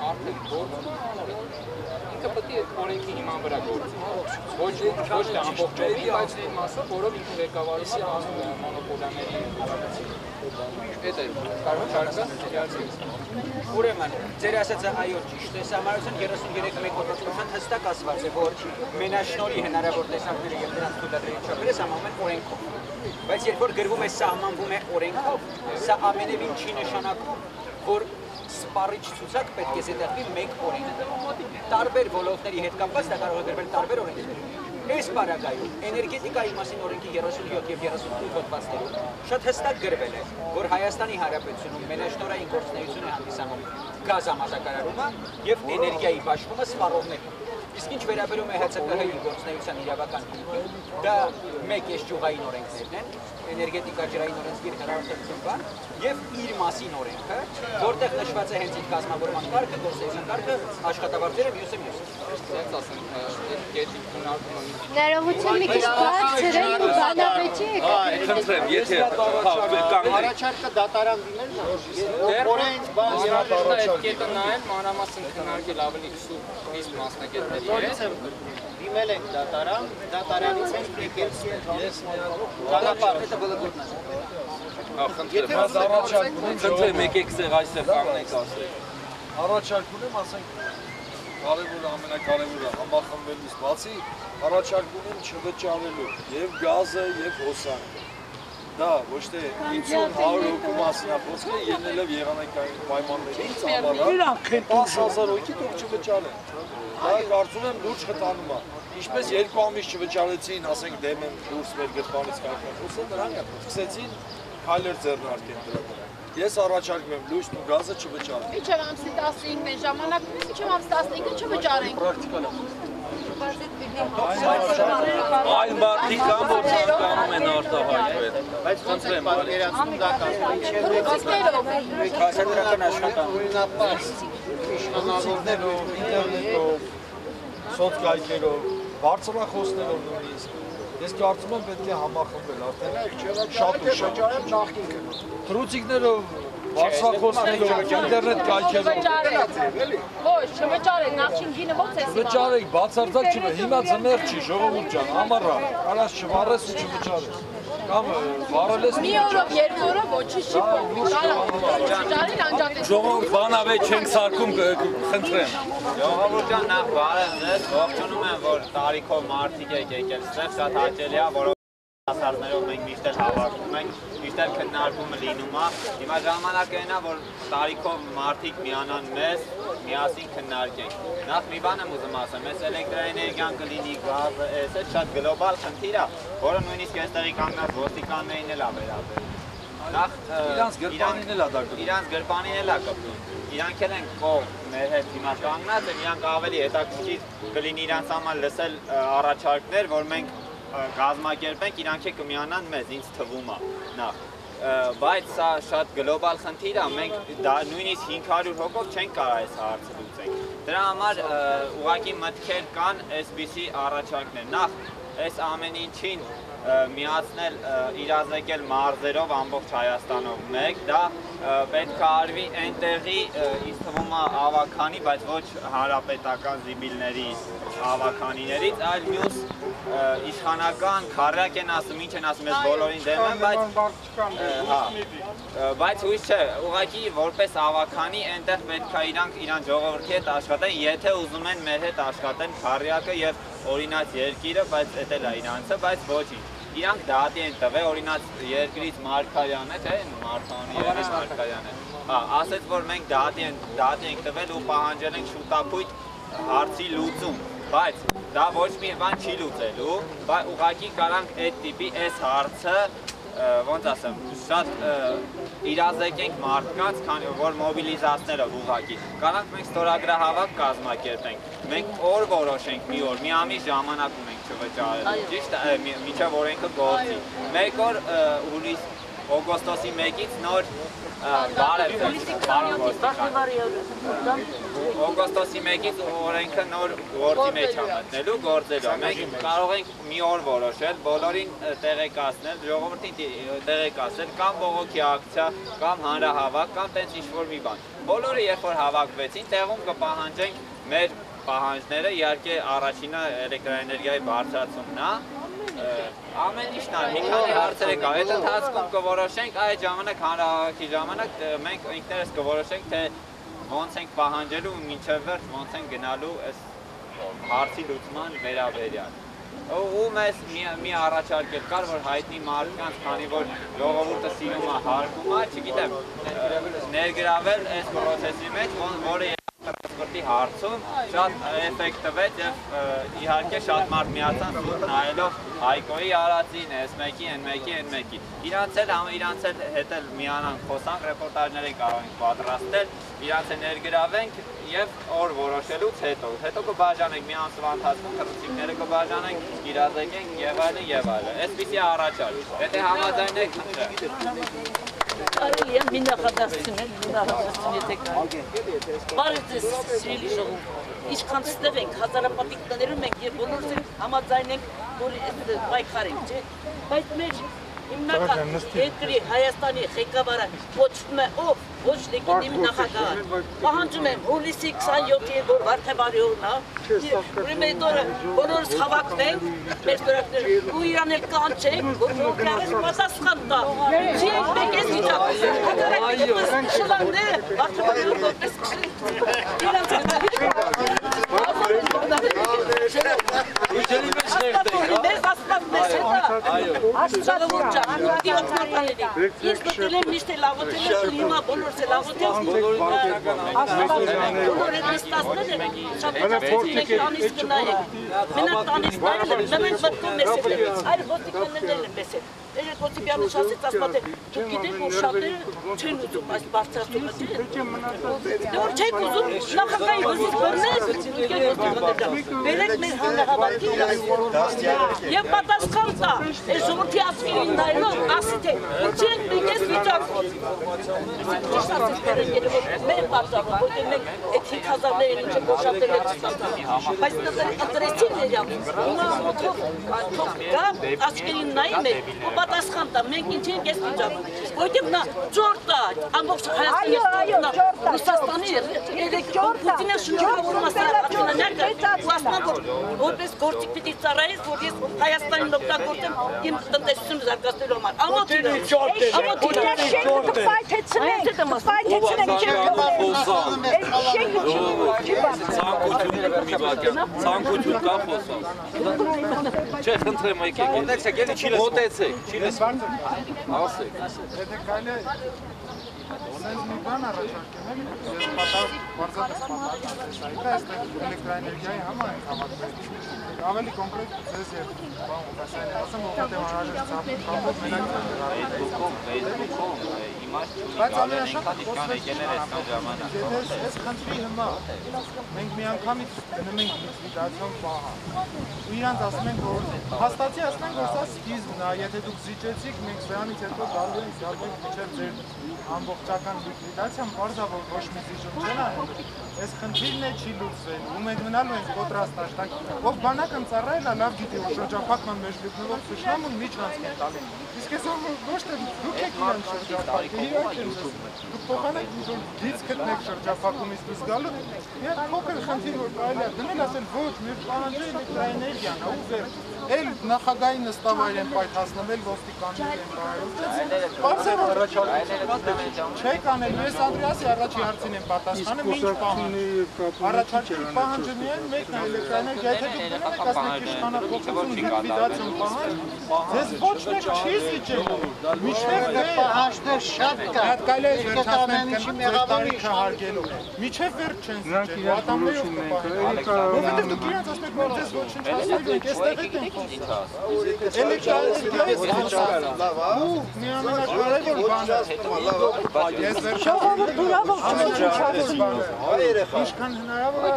արդեն գործում է։ Ինքը պետք է օրենքի հիման վրա գործի։ Ոչ թե ամբողջովին, բայց այն մասը, որով ինքը ղեկավարում է մոնոպոլիաների Այդ է, կարող չարսը Ուրեմն, ձեր ասածը այո ճիշտ է, Սահմանադրության 33.1 հոդվածում հստակ ասված է, որ մենաշնորհի հնարավոր տեսակները եւ դրանց թույլատրելի չափերը սահմանվում են օրենքով։ Բայց երբ որ գրվում է սահմանվում է օրենքով, սա ամենևին չի նշանակում, որ սպառիչ ցուցակ պետք է զետեղվի մեկ օրենք։ Տարբեր ոլորտների հետ կապված դա կարող է գրվել տարբեր օրենքներ։ Այս պարագայում էներգետիկայի մասին օրենքի 37 եւ 38 հոդվածներում շատ հստակ գրվել է, որ Հայաստանի Հանրապետությունում մենաշնորհային գործունեություն է հանդիսանում գազամատակարարումը եւ էներգիայի բաշխումը սպառողներին։ Իսկ ինչ վերաբերում է ՀՑԿՀ-ի գործունեության իրավական հիմքը, դա մեկ էսջյուղային օրենքներն են, էներգետիկա ջրային օրենսգիր հրաժարական բան եւ իր մասին օրենքը, որտեղ նշված է հենց իր կազմավորման կարգը, գործունեության կարգը, աշխատավարձերը մյուսը մյուսը։ Սենց ասեմ, այդ կետի քննարկումը Ներողություն մի քիչ բարձր է ու բանավեճի Խնդրեմ, եթե առաջարկը դատարան դիմել օրենք բան այդ կետը նայել, մանրամասն քննարկել ավելի սուրբ մասնագետների հետ։ Դիմել ենք դատարանից ենք եկել Խնդրեմ, եկեք սեղ այստեղ կանգնեք ասեք։ Առաջարկ ունեմ, ասենք, կարևորը, ամենակարևորը համախմբելուց բացի, առաջարկ ունեմ չվճարելու եւ գազը եւ հոսանքը։ Դա ոչ թե 50-100 հոգու մասին է խոսքը, ելնելով եղանակային պայմաններից համարյալ 10,000 հոգի թող չվճարեն։ Դա կարծում եմ լուրջ խթանում է։ Ինչպես 2 ամիս չվճարեցին, ասենք դեմ են դուրս մեր գրպանից կանխախոսը, նրանք սկսեցին քայլեր ձեռնարկել դրա վրա։ Ես առաջարկում եմ լույս ու գազը չվճարել։ Մինչև ամսի 15-ն ժամանակ, մինչև ամսի 15-ը չվճարենք։ Այլ մարդիկ կան, որ ցանկանում են արտահայտվել։ Բայց ոնց է պատկերացնում դա կազմում։ Բացատրական աշխատանք։ Իշխանավորներով, ինտերնետով, սոցկայքերով, բարձրախոսներով նույնիսկ։ Ես կարծում եմ պետք է համախմբել արդեն շատ ու շատ։ Թռուցիկներով, բարձրախոսներով, ինտերնետ կայքերով։ Ոչ, չվճարեք, նախշին գինը ո՞նց է սիվանում։ Վճարեք, բացարձակ չի, հիմա ձմեռ չի, ժողովուրդ ջան, ամառա, կարաս չվառես ու չվճարես։ Կամ վառել ես Մի օրով, երկու օրով ոչինչ չի փոխվում։ Չճարել անջատես։ Ժողովուրդ բանավեճ չենք սարքում, խնդրեմ։ Ժողովուրդ ջան, նախ բարև ձեզ, ողջունում եմ, որ տարիքով մարդիկ եք եկել ստեղ, շատ հաճելի է, որով ասարներով մենք միշտ էլ հավաքվում ենք, միշտ էլ քննարկումը լինում է։ Հիմա ժամանակը այն է, որ տարիքով մարդիկ միանան մեզ, միասին քննարկենք։ Նախ մի բան եմ ուզում ասեմ, այս էլեկտրաէներգիան կլինի, գազը, այս շատ գլոբալ խնդիր է, որը նույնիսկ այստեղի կանգնած ոստիկաններին էլ է վերաբերում։ Նախ իրանց գրպանին էլ է դա կպտում։ Իրանց գրպանին էլ է կպտում։ Իրանք էլ են կողմ մեր հետ հիմա կանգնած են, իրանք ավելի հետաքրքիր կլինի իրանց համար լսել առաջարկներ, որ մենք գազմակերպենք, իրանք է կմիանան մեզ, ինձ թվում է նախ։ Բայց սա շատ գլոբալ խնդիր է, մենք նույնիսկ 500 հոգով չենք կարող այս հարցը լուծենք։ Դրա համար ուղղակի մտքեր կան այսպիսի առաջարկներ։ Նախ այս ամեն ինչին միացնել, իրազեկել մարզերով ամբողջ Հայաստանով մեկ, դա պետք է արվի այնտեղի ինձ թվում է ավագանի, բայց ոչ հանրապետական զիբիլների ավագանիներից, այլ մյուս իշխանական քարյակ են ասում, ինչ են ասում, ես բոլորին դեմ եմ, բայց հույս չէ, ուղղակի որպես ավագանի այնտեղ պետք է իրանք ժողովրդի հետ աշխատեն, եթե ուզում են մեր հետ աշխատեն քարյակը եւ օրինաց երկիրը, բայց էդ էլ է իրանցը, բայց ոչինչ։ Իրանք դատի են տվել, օրինաց երկրից Մարգարյանը, թե Մարտոնի երկրից Մարգարյանը, ասեց, որ մենք դատի ենք տվել ու պահանջել ենք շուտապույտ հարցի լուծում, բայց դա ոչ մի բան չի լուծելու, բայց ուղղակի կարանք այդ տիպի այս հարցը, ոնց ասեմ, շատ իրազեկենք մարդկանց, քանի որ մոբիլիզացնելով ուղղակի, կարանք մենք ստորագրահավաք կազմակերպենք, մենք օր որոշենք մի օր, մի ամիս ժամանակ ունենք չվճարելու, ճիշտ է, մինչև օրենքը գործի, մեկ օր հուլիս օգոստոսի 1-ից նոր օգոստոսի 1-ից օրենքը նոր գործի մեջ է մտնելու, գործելու, մենք կարող ենք մի օր որոշել, բոլորին տեղեկացնել, ժողովրդին տեղեկացնել, կամ բողոքի ակցիա, կամ հանրահավաք, կամ տենց ինչ-որ մի բան։ Բոլորը երբ որ հավաքվեցին, տեղում կպահանջենք մեր պահանջները, իհարկե առաջինը էլեկտրաէներգիայի բարձրացումն է, ամեն ինչն է, մի քանի հարցեր կա, այդ ընթացքում կորոշենք, այդ ժամանակ հանրահավաքի ժամանակ մենք ինքներս կորոշենք, թե ոնց ենք պահանջելու ու մինչև վերջ ոնց ենք գնալու այս հարցի լուծման վերաբերյալ։ Ու մեզ մի առաջարկել կար, որ հայտնի մարդկանց, քանի որ ժողովուրդը սիրում է, հարգում է, չգիտեմ, ներգրավել այս պրոցեսի մեջ, որը տրանսպորտի հարցում շատ էֆեկտ տվեց եւ իհարկե շատ մարդ միացան սուտ նայելով Հայկոյի արածին, S1-ի, N1-ի, N1-ի։ Իրանց էլ հետ էլ միանանք, խոսանք, ռեպորտաժներ կարող ենք պատրաստել, իրանց էլ ներգրավենք եւ օր որոշելուց հետո կբաժանենք մի ամսվա ընթացքում քրտիկները կբաժանենք, իրազեկենք եւ այլն։ Այսպիսի առաջարկ։ Եթե համաձայն եք, խնդրեմ։ Արելի եմ մի նախադասություն եթե կա։ Բարև ձեզ սիրելի ժողով, ինչքան ստեղ ենք, հազարապատիկ տներում ենք և բոլորս ենք համաձայն ենք, որ պայքար ենք, չէ, բայց մեր հիմնական երկրի Հայաստանի ղեկավարը կոչվում է ով, ոչ լեգիտիմ նախագահ, պահանջում եմ հուլիսի 27-ին, որ Վարդեվարի օրն է, ուրեմն այդ օրը բոլորս հավաքվենք, մեր ստորակները ու իրան էլ կանչենք, որ ժողովրդի պատասխան տա, չի ենք մեկ ես վիճակում, հակառակը շլանները Վարդեվարի օր որպես Ուջերի մեջ ներդենք, մեզ ասված մեզ հետա, Ջանուտի օգնականների, ես գտել եմ միշտ լավոտել եմ, հիմա բոլորս էլ լավոտել բոլոր այդ նստածներ են, շատ մենք տանից կնայենք, մենակ տանից նայել եմ, մենք մտքում մեզ հետ եմ, այլ ոստիկաններն են մեզ հետ, Երեք Օտիպյանը շասեց ասպատ է, դուք գիտեք, որ շատերը չեն ուզում այս բարձրացումը դուր չեք ուզում, նախագահի վզից բռնեք, վերեք մեր հանրահավաքի և պատասխան տա, այս ժողովրդի ասվիրին նայելով, ասի թե, ինչի ենք մենք ես վիճակում։ Ճիշտ ասես կերեն երևոր մեր պատճառով, որտեղ մենք այդ 5000-ներին ինչ է գոշատել է ճիշտ բայց ընտրեցին ներյամ, հիմա թող գա, աչկերին նայի մեր, ու պատասխան տա, մենք ինչ ենք ես վիճակում, որտեղ նա ճոր տա, ամբողջ Հայաստանի Ռուսաստանի Պուտինը շնորհավորում ասարապատյանակը, ու ասման որ որպես գործիք պիտի ծառայես, որ ես Հայաստանին օգտագործեմ իմ տնտեսությունը զարգացնելու համար, Ցանկություն կա խոսալ։ Չէ, խնդրեմ եկեք, մոտեցեք, չի լսվում։ Ասեք։ Եթե կարելի է Սենց մի բան առաջարկեմ, ես պարզապես պատահական այստեղ էլեկտրաէներգիայի համար ենք հավաքվել։ Ավելի կոնկրետ ձեզ եւ բան ուղղասայինը ասեմ, որ դե անհրաժեշտ ցամփով մենակ Բայց ամենաշատը այս խնդրի հիմա մենք միանգամից գնում ենք լիկվիդացիոն պահան ու իրանց ասում ենք, որ հաստատի ասում ենք, որ սա սկիզբն է, եթե դուք զիջեցիք, մենք սրանից հետո գալու ենք մինչև ձեր ամբողջական լիկվիդացիան, պարզ է, որ ոչ մի զիջում չեն անում, այս խնդիրն է չի լուծվել, ու մենք մնալու ենք պատրաստ աշտակ, ով բանակն ծառայել է, լավ գիտի, որ շրջափակման մեջ գտնվող թշնամուն միջանցք են տալի, իսկ այս ոչ թե դուք եք իրանց շրջափակել, իրանք են դուք փոխանակ ինչ-որ դից գտնեք շրջափակումից դուրս գալու, միակ փոքր խնդիր, որ կարելի է դնել, ասել ոչ, մեր պահանջը էլեկտրաէներգիան է, ու վերջ, էլ նախագահի նստավայր են պայթացնվել, ոստիկաններ են բարայով, պարզեր չեք անելու, ես Անդրեասի առաջի հարցին եմ պատասխանում, ինչ պահանջ, առաջարկի պահանջը միայն մեկն է էլեկտրաէներգիա, եթե դուք դնում եք ասնեք իշխանափոխություն, լիկվիդացիոն պահանջ, ձեզ ոչ մեկ չի զիջելու, միջև պահանջներ շատ կա, հետ կարելի է վերջացնենք ձեր տարիքը հարգելու, միջև վերջ չեն զիջելու, ատամներով կպահենք, որովհետև դուք իրանց ասնեք, որ ձեզ ոչինչ հասնելու ենք, այստեղ եք ենք էլեկտրաէներգիայից ու մի ամենակարևոր բանը ես վերջացնում ինչքան հնարավոր է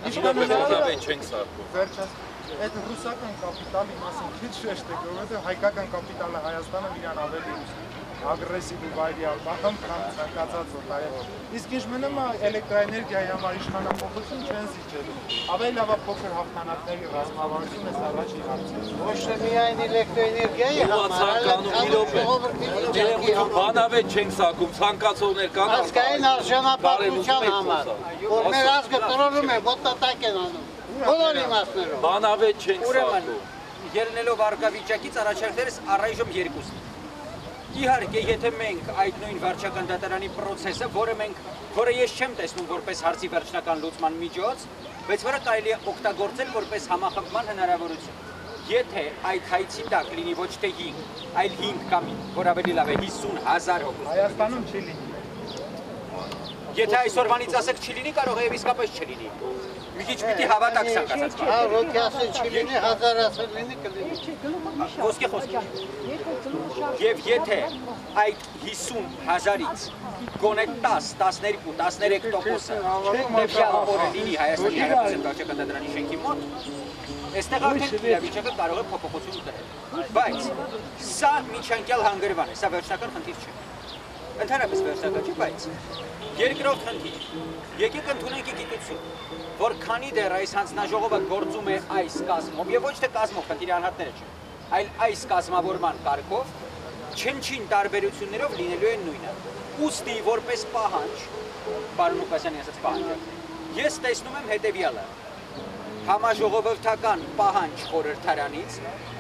ինչքան հնարավոր է այդ ռուսական կապիտալի մասին քիչ շեշտ է, որովհետև հայկական կապիտալը Հայաստանը իրան ավելի ագրեսիվ ու վայրիալ բախում քան ցանկացած օտարը։ Իսկ ինչ մնում է էլեկտրաէներգիայի համար իշխանափոխություն չեն զիջելու։ Ավելի լավ է փոքր հաղթանակների ռազմավարություն էս առաջի հարցը։ Ոչ թե միայն էլեկտրաէներգիայի համար, բանավեճ չենք սակում, ցանկացողներ կան ազգային արժանապատվության համար, որ մեր ազգը տրորում է, ոտնատակ են անում։ Բոլոր իմաստներով։ Բանավեճ չենք սակում։ Ելնելով արկավիճակից առաջարկներս առայժմ երկուսն են։ Իհարկե, եթե մենք այդ նույն վարչական դատարանի պրոցեսը, որը ես չեմ տեսնում որպես հարցի վերջնական լուծման միջոց, բայց որը կարելի է օգտագործել որպես համախմբման հնարավորություն։ Եթե այդ հայցի տակ լինի ոչ թե 5, այլ 5 կամ որ ավելի լավ է 50,000 հոգի։ Հայաստանում չի լինի։ Եթե այսօրվանից ասեք չի լինի, կարող է եւ իսկապես չլինի։ Մի քիչ պիտի հավատաք ցանկացած բան։ Հա, ոքի ասել չի լինի, 1000 ասել լինի կլինի։ Ոսկե խոսք։ Եվ եթե այդ 50,000-ից գոնե 10, 12, 13%-ը տվյալ օրը լինի Հայաստանի Հանրապետության վարչական դատարանի շենքի մոտ, այստեղ արդեն իրավիճակը կարող է փոփոխություն կրել։ Բայց սա միջանկյալ հանգրվան է, սա վերջնական խնդիր չէ։ Ընդհանրապես վերջնական չէ, բայց երկրորդ խնդիր։ Եկեք ընդունենք գիտություն, որ քանի դեռ այս հանձնաժողովը գործում է այս կազմով, եւ ոչ թե կազմով, խնդիրի անհատները չէ, այլ այս կազմավորման կարգով, չնչին տարբերություններով լինելու են նույնը։ Ուստի որպես պահանջ, պարոն Ղուկասյանի ասած պահանջը, ես տեսնում եմ հետևյալը. համաժողովրդական պահանջ խորհրդարանից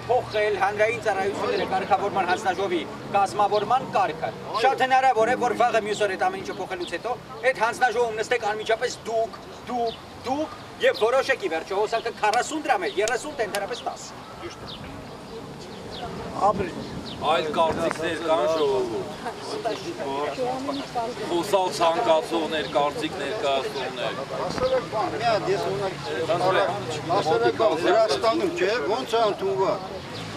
փոխել հանրային ծառայությունները կարգավորման հանձնաժողովի կազմավորման կարգը։ Շատ հնարավոր է, որ վաղը մյուս օր այդ ամեն ինչը փոխելուց հետո այդ հանձնաժողովում նստեք անմիջապես դուք եւ որոշեք ի վերջո հոսանքը 40 դրամ է, 30 թե ընդհանրապես 10։ Այլ կարծիքներ կան ժողովուրդ։ Խոսալ ցանկացողներ, կարծիք ներկայացնողներ։ Վրաստանում չէ, ոնց է ընդունված։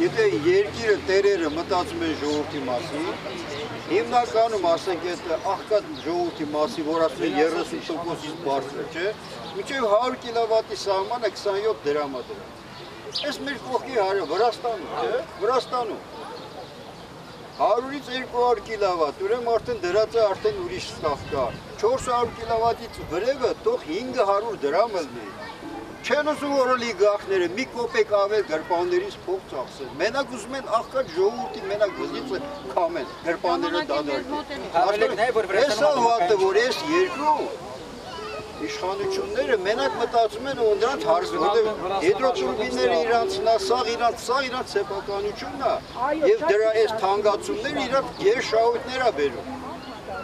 Եթե երկիրը տերերը մտածում են ժողովրդի մասին, հիմնականում ասենք այդ աղքատ ժողովրդի մասին, որ ասում են 30%-ից բարձր չէ, մինչև 100 կիլովատի սահմանը 27 դրամ է դրան։ Այս մեր կողքի հարը Վրաստանում չէ, Վրաստանում 100-ից 200 կիլովատ, ուրեմն արդեն դրածը արդեն ուրիշ ստավ կա։ 400 կիլովատից վրևը թող 500 դրամ լինի։ Չեն ուզում որ օլիգարխները մի կոպեկ ավել գրպաններից փող ծախսեն։ Մենակ ուզում են աղքատ ժողովրդի մենակ գծիցը քամեն, գրպանները դադարեն։ Էսա վատը որ այս երկրում իշխանությունները մենակ մտածում են ու նրանց հարցնում, որտեղ հիդրոտուրբինները իրանցն է, սաղ իրանց սեփականությունն է, եւ դրա այս թանկացումները իրանց գերշահույթներ է բերում։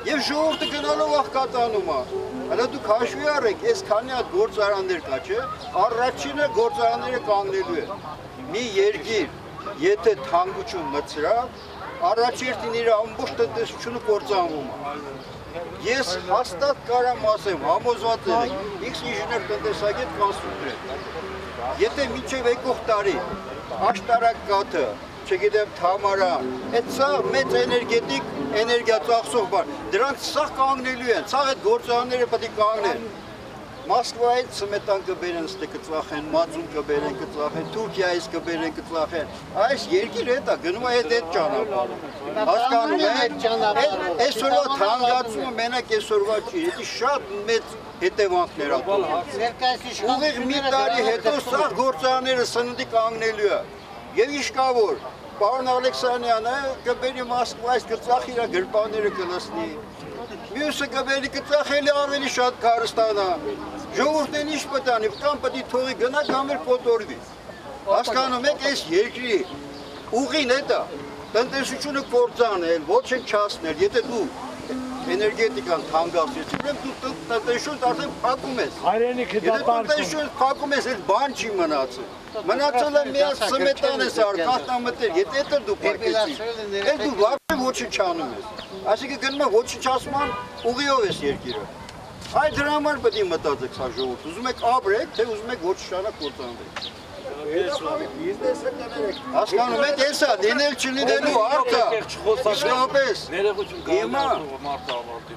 Եվ ժողովուրդը գնալով աղքատանում է։ Հələ դուք հաշվի առեք, այս քանի հատ գործարաններ կա, չէ՞, առաջինը գործարանները կանգնելու են։ Մի երկիր, եթե թանկություն մտցրա, առաջերտին իր ամբողջ տնտեսությունը կործանվում է։ Ես հաստատ կարամ ասեմ, համոզված եք, X ինժեներ տնտեսագետ կոնստրուկտոր է։ Եթե մինչև եկող տարի աշտարակ կաթը չգիտեմ Թամարա, այդ սա մեծ էներգետիկ էներգիա ծախսող բան։ Դրանք սա կանգնելու են, սա այդ գործարանները պետք է կանգնեն։ Մոսկվայից սմետան կբերեն, ստե կծախեն, մածուն կբերեն, կծախեն, Թուրքիայից կբերեն, կծախեն։ Այս երկիրը դա գնում է այդ ճանապարհով։ Հասկանում եք, այսօրվա թանկացումը մենակ այսօրվա չի, դա շատ մեծ հետևանքներ ա։ Ուղիղ մի տարի հետո սա գործարանները սննդի կանգնելու է։ Եվ իշկավոր, պարոն Ալեքսանյանը կբերի Մոսկվայից կծախի իր գրպանները կլսնի։ Մյուսը կբերի կծախելի ավելի շատ կարստանա։ Ժողովուրդն ինչ պետք է անի, կամ պետք է թողի գնա, կամ էլ կոտորվի։ Հասկանում եք, այս երկրի ուղին է դա, տնտեսությունը կործանել, ոչ են չասնել, եթե դու էներգետիկան թանկացրես, ուրեմն դու տնտեսությունդ արդեն փակում ես։ Եթե տնտեսությունդ փակում ես, այդ բան չի մնացել։ Մնացել է միած սմետան ես կատնամտել, եթե դա դու փակեցիր, այդ դու վաղը ոչինչ չանում ես։ Այսինքն գնում է ոչնչացման ուղիով ես երկիրը։ Այդ դրա համար պետք է մտածեք սա ժողովուրդ։ Ուզում եք ապրեք, թե ուզում եք ոչնչանալ կործանվեք։ Հասկանում եք, էսա լինել չլինելու հարցը։ Իսկապես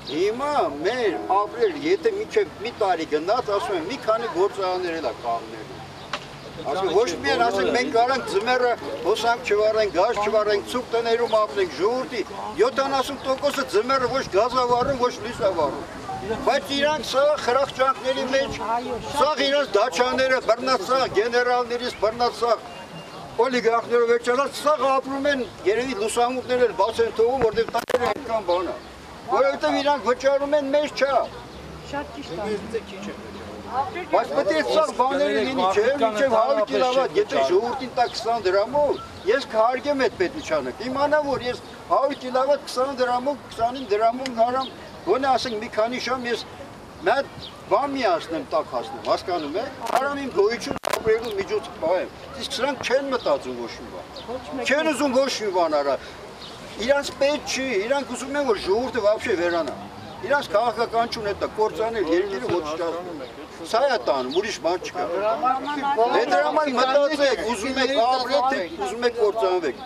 հիմա մեր ապրել, եթե մինչև մի տարի գնաց, ասում եմ, մի քանի գործարաններ էլ է կանգնելու։ Ասում ոչ միայն ասենք մենք կարանք ձմեռը հոսանք չվառենք, գազ չվառենք, ցուկ տներում ապրենք, ժողովրդի 70%-ը ձմեռը ոչ գազավառում, ոչ լույսավառում։ Բայց իրանք սա խրախճանքների մեջ, սա իրանք դաչաները, բռնացող գեներալներից, բռնացող օլիգարխները վերջանալ, սա ապրում են երևի լուսամուտներ էլ բաց են թողում, որտեղ տները այդքան բան է։ Որովհետև իրանք վճարում են, մեզ չա։ Շատ ճիշտ է։ Բայց պետք է սա բաները լինի, չէ, մինչև 100 կիլովատ, եթե ժողովրդին տա 20 դրամով, ես կհարգեմ այդ պետությանը, իմանա, որ ես 100 կիլովատ 20 դրամով, 29 դրամով կարամ, գոնե ասենք մի քանի շամ ես մեծ բան մի ասնեմ, տակ հասնեմ, հասկանում եք, կարամ իմ գոյություն ապրելու միջոցը պահեմ, իսկ սրանք չեն մտածում ոչ մի բան, չեն ուզում ոչ մի բան արա, իրանց պետք չի, իրանք ուզում են, որ ժողովուրդը վաբշե վերանա, իրանց քաղաքականություն է դա, կործանել երկիրը ոչնչացնում, սա է տանում, ուրիշ բան չկա։ Դրա համար մտածեք, ուզում եք ապրեք, թե ուզում եք կործանվեք։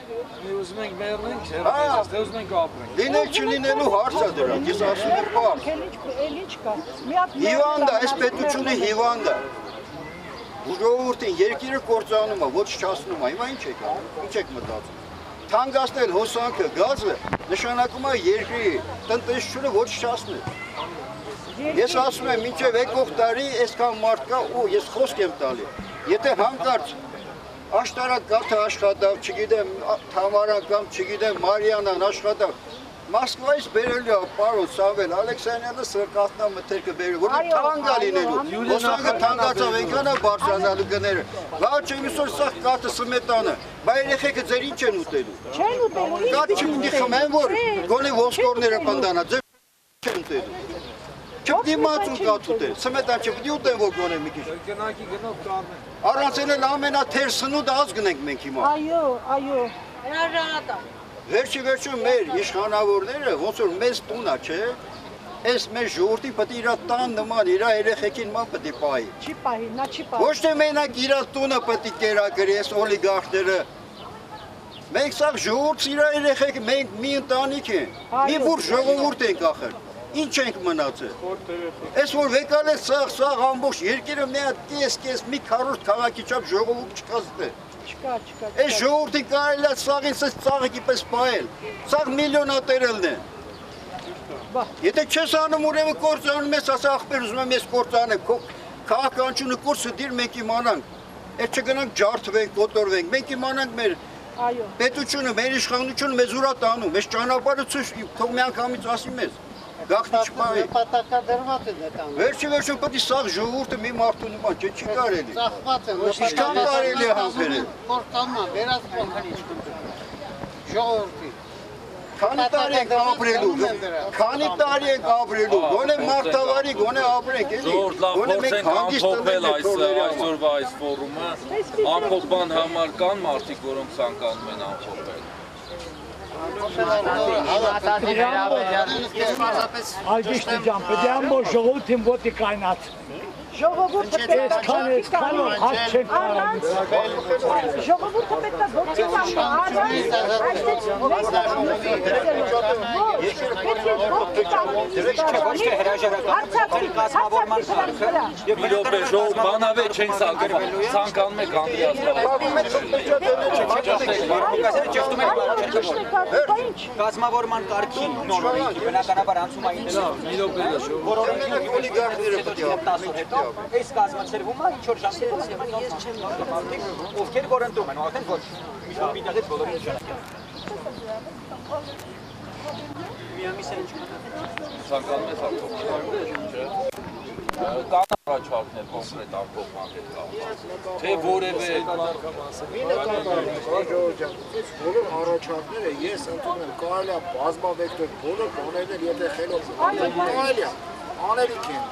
Ուզում ենք մեռնենք, թե ուզում ենք ապրենք։ Լինել չլինելու հարց է դրանք, ես ասում եմ պարզ։ Հիվանդ է, այս պետությունը հիվանդ է։ Ժողովուրդին երկիրը կործանում է, ոչ չասնում է, հիմա ինչ եք անում, ինչ եք մտածում։ Թանկացնել հոսանքը, գազը նշանակում է երկրի տնտեսությունը ոչ չասնել։ Ես ասում եմ, մինչև եկող տարի այսքան մարդ կա ու ես խոսք եմ տալի։ Եթե հանկարծ աշտարակ գաթը աշխատավ, չգիտեմ Թամարան կամ չգիտեմ Մարիանան աշխատավ, Մոսկվայից բերելու է պարոն Սամվել Ալեքսանյանը սրկատնա մթերքը բերելու, որտեղ թանկ է լինելու, հոսանքը թանկացավ, այնքան է բարձրանալու գները։ Լավ չէ, այսօր սա գաթը սմետանը, բայց երեխեքը ձեր ինչ են ուտելու։ Չեն ուտելու։ Գաթ չպիտի խմեն, որ գոնե ոսկորները պնդանա, ձեր չեն ուտելու։ Չպիտի մածուն գաթ ուտել, սմետան չպիտի ուտեն, որ գոնե մի քիչ։ Գնակի գնով կառնեն։ Առանց էլ ամենաթեր սնունդը ազ գնենք մենք հիմա։ Այո, այո։ Հրաժարատա։ Վերջում մեր իշխանավորները ոնց որ մեզ տունա, չէ։ Այս մեր ժողովրդի պետք է իր տան նման, իր երեխեքին նման պետք է պահի։ Չի պահի, նա չի պահի։ Ոչ թե մենակ իր տունը պետք է կերակրի, այս օլիգարխները։ Մենք սա ժողովուրդ իր երեխեք, մենք մի ընտանիք ենք, մի բուր ժողովուրդ ենք ախր։ Ինչ ենք մնացել։ Այս որ վեկալ է սաղ ամբողջ երկիրը մի հատ կես մի քառորդ քաղաքի չափ ժողովուրդ չկա։ Չկա։ Այս ժողովրդին կարելի է սաղին սենց ծաղիկի պես պահել։ Սաղ միլիոնատերելն են։ Եթե չես անում ուրեմն կործանում ես, ասա ախպեր ուզում եմ ես կործանեմ, քաղաքականությունը կորսը դիր մենք իմանանք։ Այդ չգնանք ջարդվենք, կոտորվենք, մենք իմանանք մեր պետությունը, մեր իշխանությունը մեզ ուրա տանում, մեզ ճանապարհը ցույց թող մի անգամից ասի մեզ։ Գաղտնի չպահի։ Պատակադրված է դա տանը։ Վերջում պետք է սաղ ժողովուրդը մի մարդու նման չէ, չի կարելի։ Ծախված է, ինչքան կարելի է համբերել։ Կորտանա, վերած փոխարինչ ժողովրդի։ Քանի տարի ենք ապրելու, քանի տարի ենք ապրելու, գոնե մարդավարի, գոնե ապրենք, էլի։ Գոնե մենք հանգիստ ամփոփել այսօրվա այս ֆորումը, ամփոփման համար կան մարդիկ, որոնք ցանկանում են ամփոփել։ Ալգիշտի ջան, պետք է ամբողջ ժողովրդին ոտի կայնացնի։ Ժողովուրդը պետք է ժողովուրդը պետք է գործի Մի րոպե ժողով բանավետ չենք ցանկանում եք Կազմավորման կարգի նորմի բնականաբար անցում այն այս կազմակերպումը ինչ որ ժամանակում ովքեր որընդում են արդեն ոչ միջավայրից բոլորին նշանակել միամիս է ինչ ցանկանում եք կան առաջարկներ կոնկրետ ամփոփման հետ կապված թե որևէ բոլոր առաջարկները ես ընդունում եմ կարելի է բազմավեկտոր բոլոր բաներն եթե խելոք կարելի է անելիք են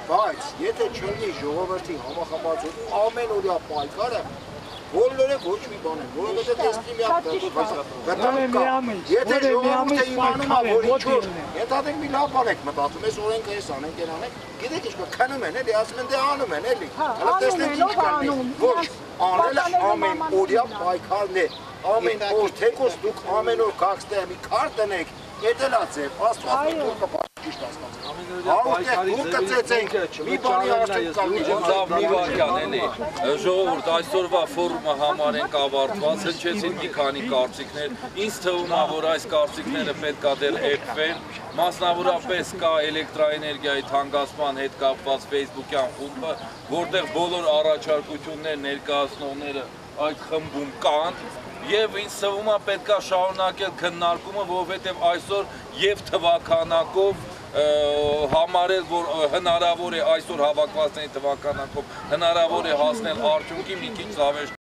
բայց եթե չլինի ժողովրդի համախմբվածություն ամեն օրյա պայքարը բոլորը ոչ մի բան են որովհետև տեսքի միակ եթե ժողովուրդը իմանում է որ ինչ-որ ենթադրենք մի լավ բան եք մտածում ես օրենքը էս անենք են անենք գիտեք ինչ կա քնում են էլի ասում են դե անում են էլի հələ տեսնենք ինչ կլինի ոչ անելը ամեն օրյա պայքարն է ամեն օր թեկուզ դուք ամեն օր գաք ստեղ մի քարտ տնեք Եդել ացև, աստված մի թուր կպաշ ճիշտ ասկացում։ Հարուտեղ դուր կծեցենք, մի բանի արդեն կալնի։ Լավ մի վարկյան էլի, ժողովուրդ այսօրվա ֆորումը համար ենք ավարտված, հնչեցին մի քանի կարծիքներ, ինձ թվում է, որ այս կարծիքները պետք է դեռ էփվեն, մասնավորապես կա էլեկտրաէներգիայի թանկացման հետ կապված Facebook-յան խումբը, որտեղ բոլոր առաջարկություններ ներկայացնողները այդ խմբում կան, Եվ ինձ թվում է պետք է շարունակել քննարկումը, որովհետև այսօր եւ թվականակով համարել, որ հնարավոր է այսօր հավաքվածների թվականակով հնարավոր է հասնել արդյունքի մի քիչ զավեշ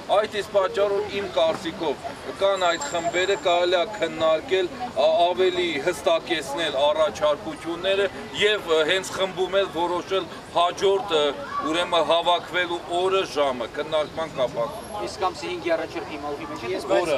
Այդ իսկ պատճառով իմ կարծիքով կան այդ խմբերը կարելի է քննարկել ավելի հստակեցնել առաջարկությունները եւ հենց խմբում էլ որոշել հաջորդ ուրեմն հավաքվելու օրը ժամը քննարկման կապակցությամբ Իսկ ամսի 5-ի առաջարկի մալվի մեջ է որը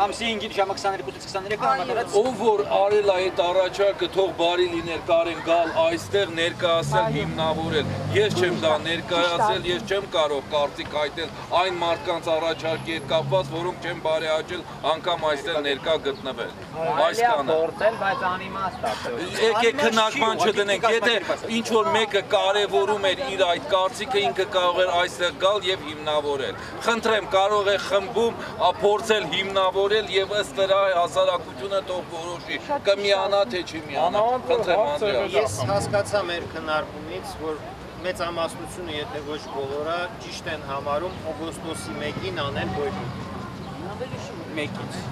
ամսի 5-ի ժամը 22-ից 23-ը համատեղած ով որ արել է այդ առաջարկը թող բարի լիներ կարեն գալ այստեղ ներկայացնել հիմնավորել ես չեմ դա ներկայացել ես չեմ կարող կարծիք հայտնել այն մարդկանց առաջարկի հետ կապված որոնք չեն բարեհաճել անգամ այստեղ ներկա գտնվել այս կանը բայց անիմաստ է եկեք քննարկման չդնենք եթե ինչ որ մեկը կարևորում էր իր այդ կարծիքը ինքը կարող էր այստեղ գալ եւ հիմնավորել խնդրեմ կարող է խմբում փորձել հիմնավորել եւ ըստ դրա հասարակությունը թող որոշի կմիանա թե չի միանա խնդրեմ Անդրեաս ես հասկացա մեր քննարկումից որ մեծամասնությունը եթե ոչ բոլորը ճիշտ են համարում օգոստոսի 1-ին անել բոյկոտ մեկից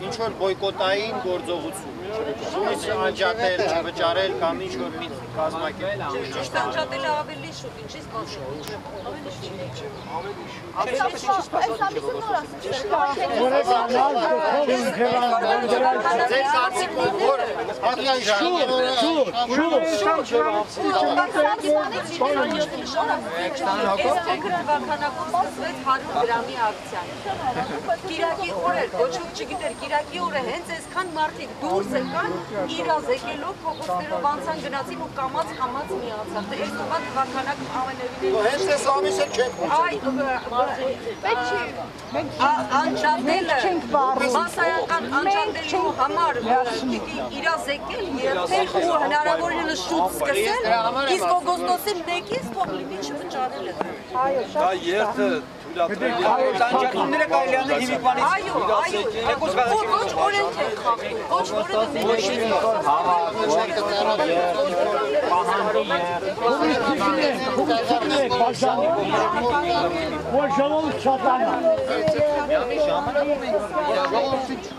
ինչ որ բոյկոտային գործողություն Ույս անջատել, չվճարել կամ ինչ որ մի կազմակերպել Ճիշտ անջատելը ավելի շուտ, ինչի՞ց բացում Ձեր կարծիքով որ ատյան Կիրակի օրեր, ոչ ոք չգիտեր, կիրակի օրը հենց այսքան մարդիկ դուրս եկան, իրազեկելով, փողոցներով անցան գնացին ու կամաց-կամաց միացան, դե այս ովա թվականակ ամենևին Հենց այս ամիսը չեք անջատելը, մասսայական անջատելու համար պիտի իրազեկել երբեք ու հնարավորինս շուտ սկսել, իսկ օգոստոսի 1-ից թող լինի չվճարելը։ Դա երթը Անջատումները կարելի անել հիմիկվանից ոչ օրենք են խախտում, ոչ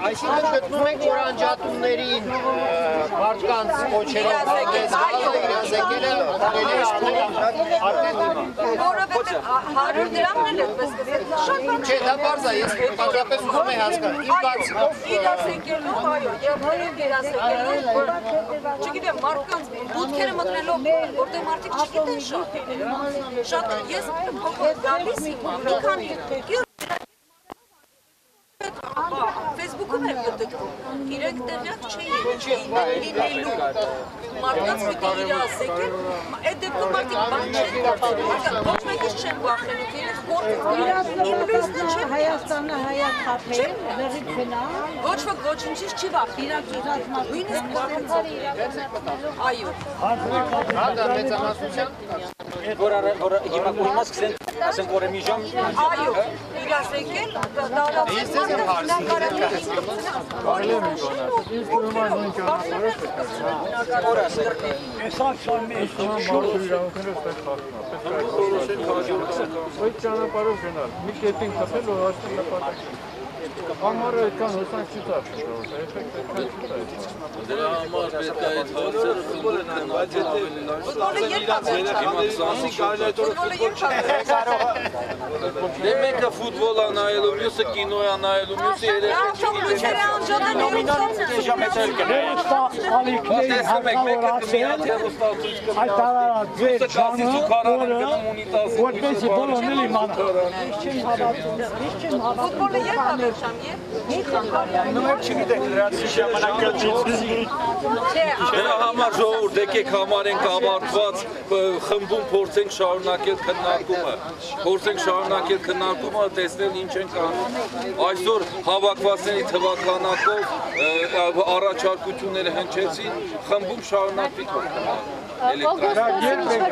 Այսինքն գտնում ենք, որ անջատումներին մարդկանց կոչերով իրազեկելը որովհետև 100 դրամն էլ էպես գծել Չէ, դա պարզ է, ես պարզապես ուզում եմ հասկանալ, իմ կարծիքով իրազեկելով, այո, եւ իրազեկելով, չգիտեմ, մարդկանց բուտքերը մտնելով, որտեղ մարդիկ չգիտեն շատ ես փոքր գալիս իմ մի քանի Facebook-ում եմ գտել դեպքում։ Իրենք տեղյակ չէին լինելու մարդկանց պիտի իրազեկել, այդ դեպքում մարդիկ բան չեն գործելու, ոչ մեկից չեն վախենում, իրենց գործում Հայաստանը հայացափել, վերի գնա։ ոչ ոք ոչինչից չի վախենում, նույնիսկ այո։ Դա մեծամասնության որ հիմա կողմած կսեն ասենք որ մի ժամ այո իրազեկել ճանապարհով գնալ, մի կետին խփել ու հաշտել նպատակ։ Համարը այդքան հոսանք չի տալիս, էֆեկտ այդքան չի տալիս։ Դրա համար պետք է այդ հարցերը խմբել են, բայց եթե մեկը ֆուտբոլ է նայելու, մյուսը կինո է նայելու, մյուսը Դրա համար ժողովուրդ եկեք համարենք ավարտված խմբում փորձենք շարունակել քննարկումը, տեսնել ինչ ենք անում։ Այսօր հավաքվածների թվականակով առաջարկությունները հնչեցին, խմբում շարունակվի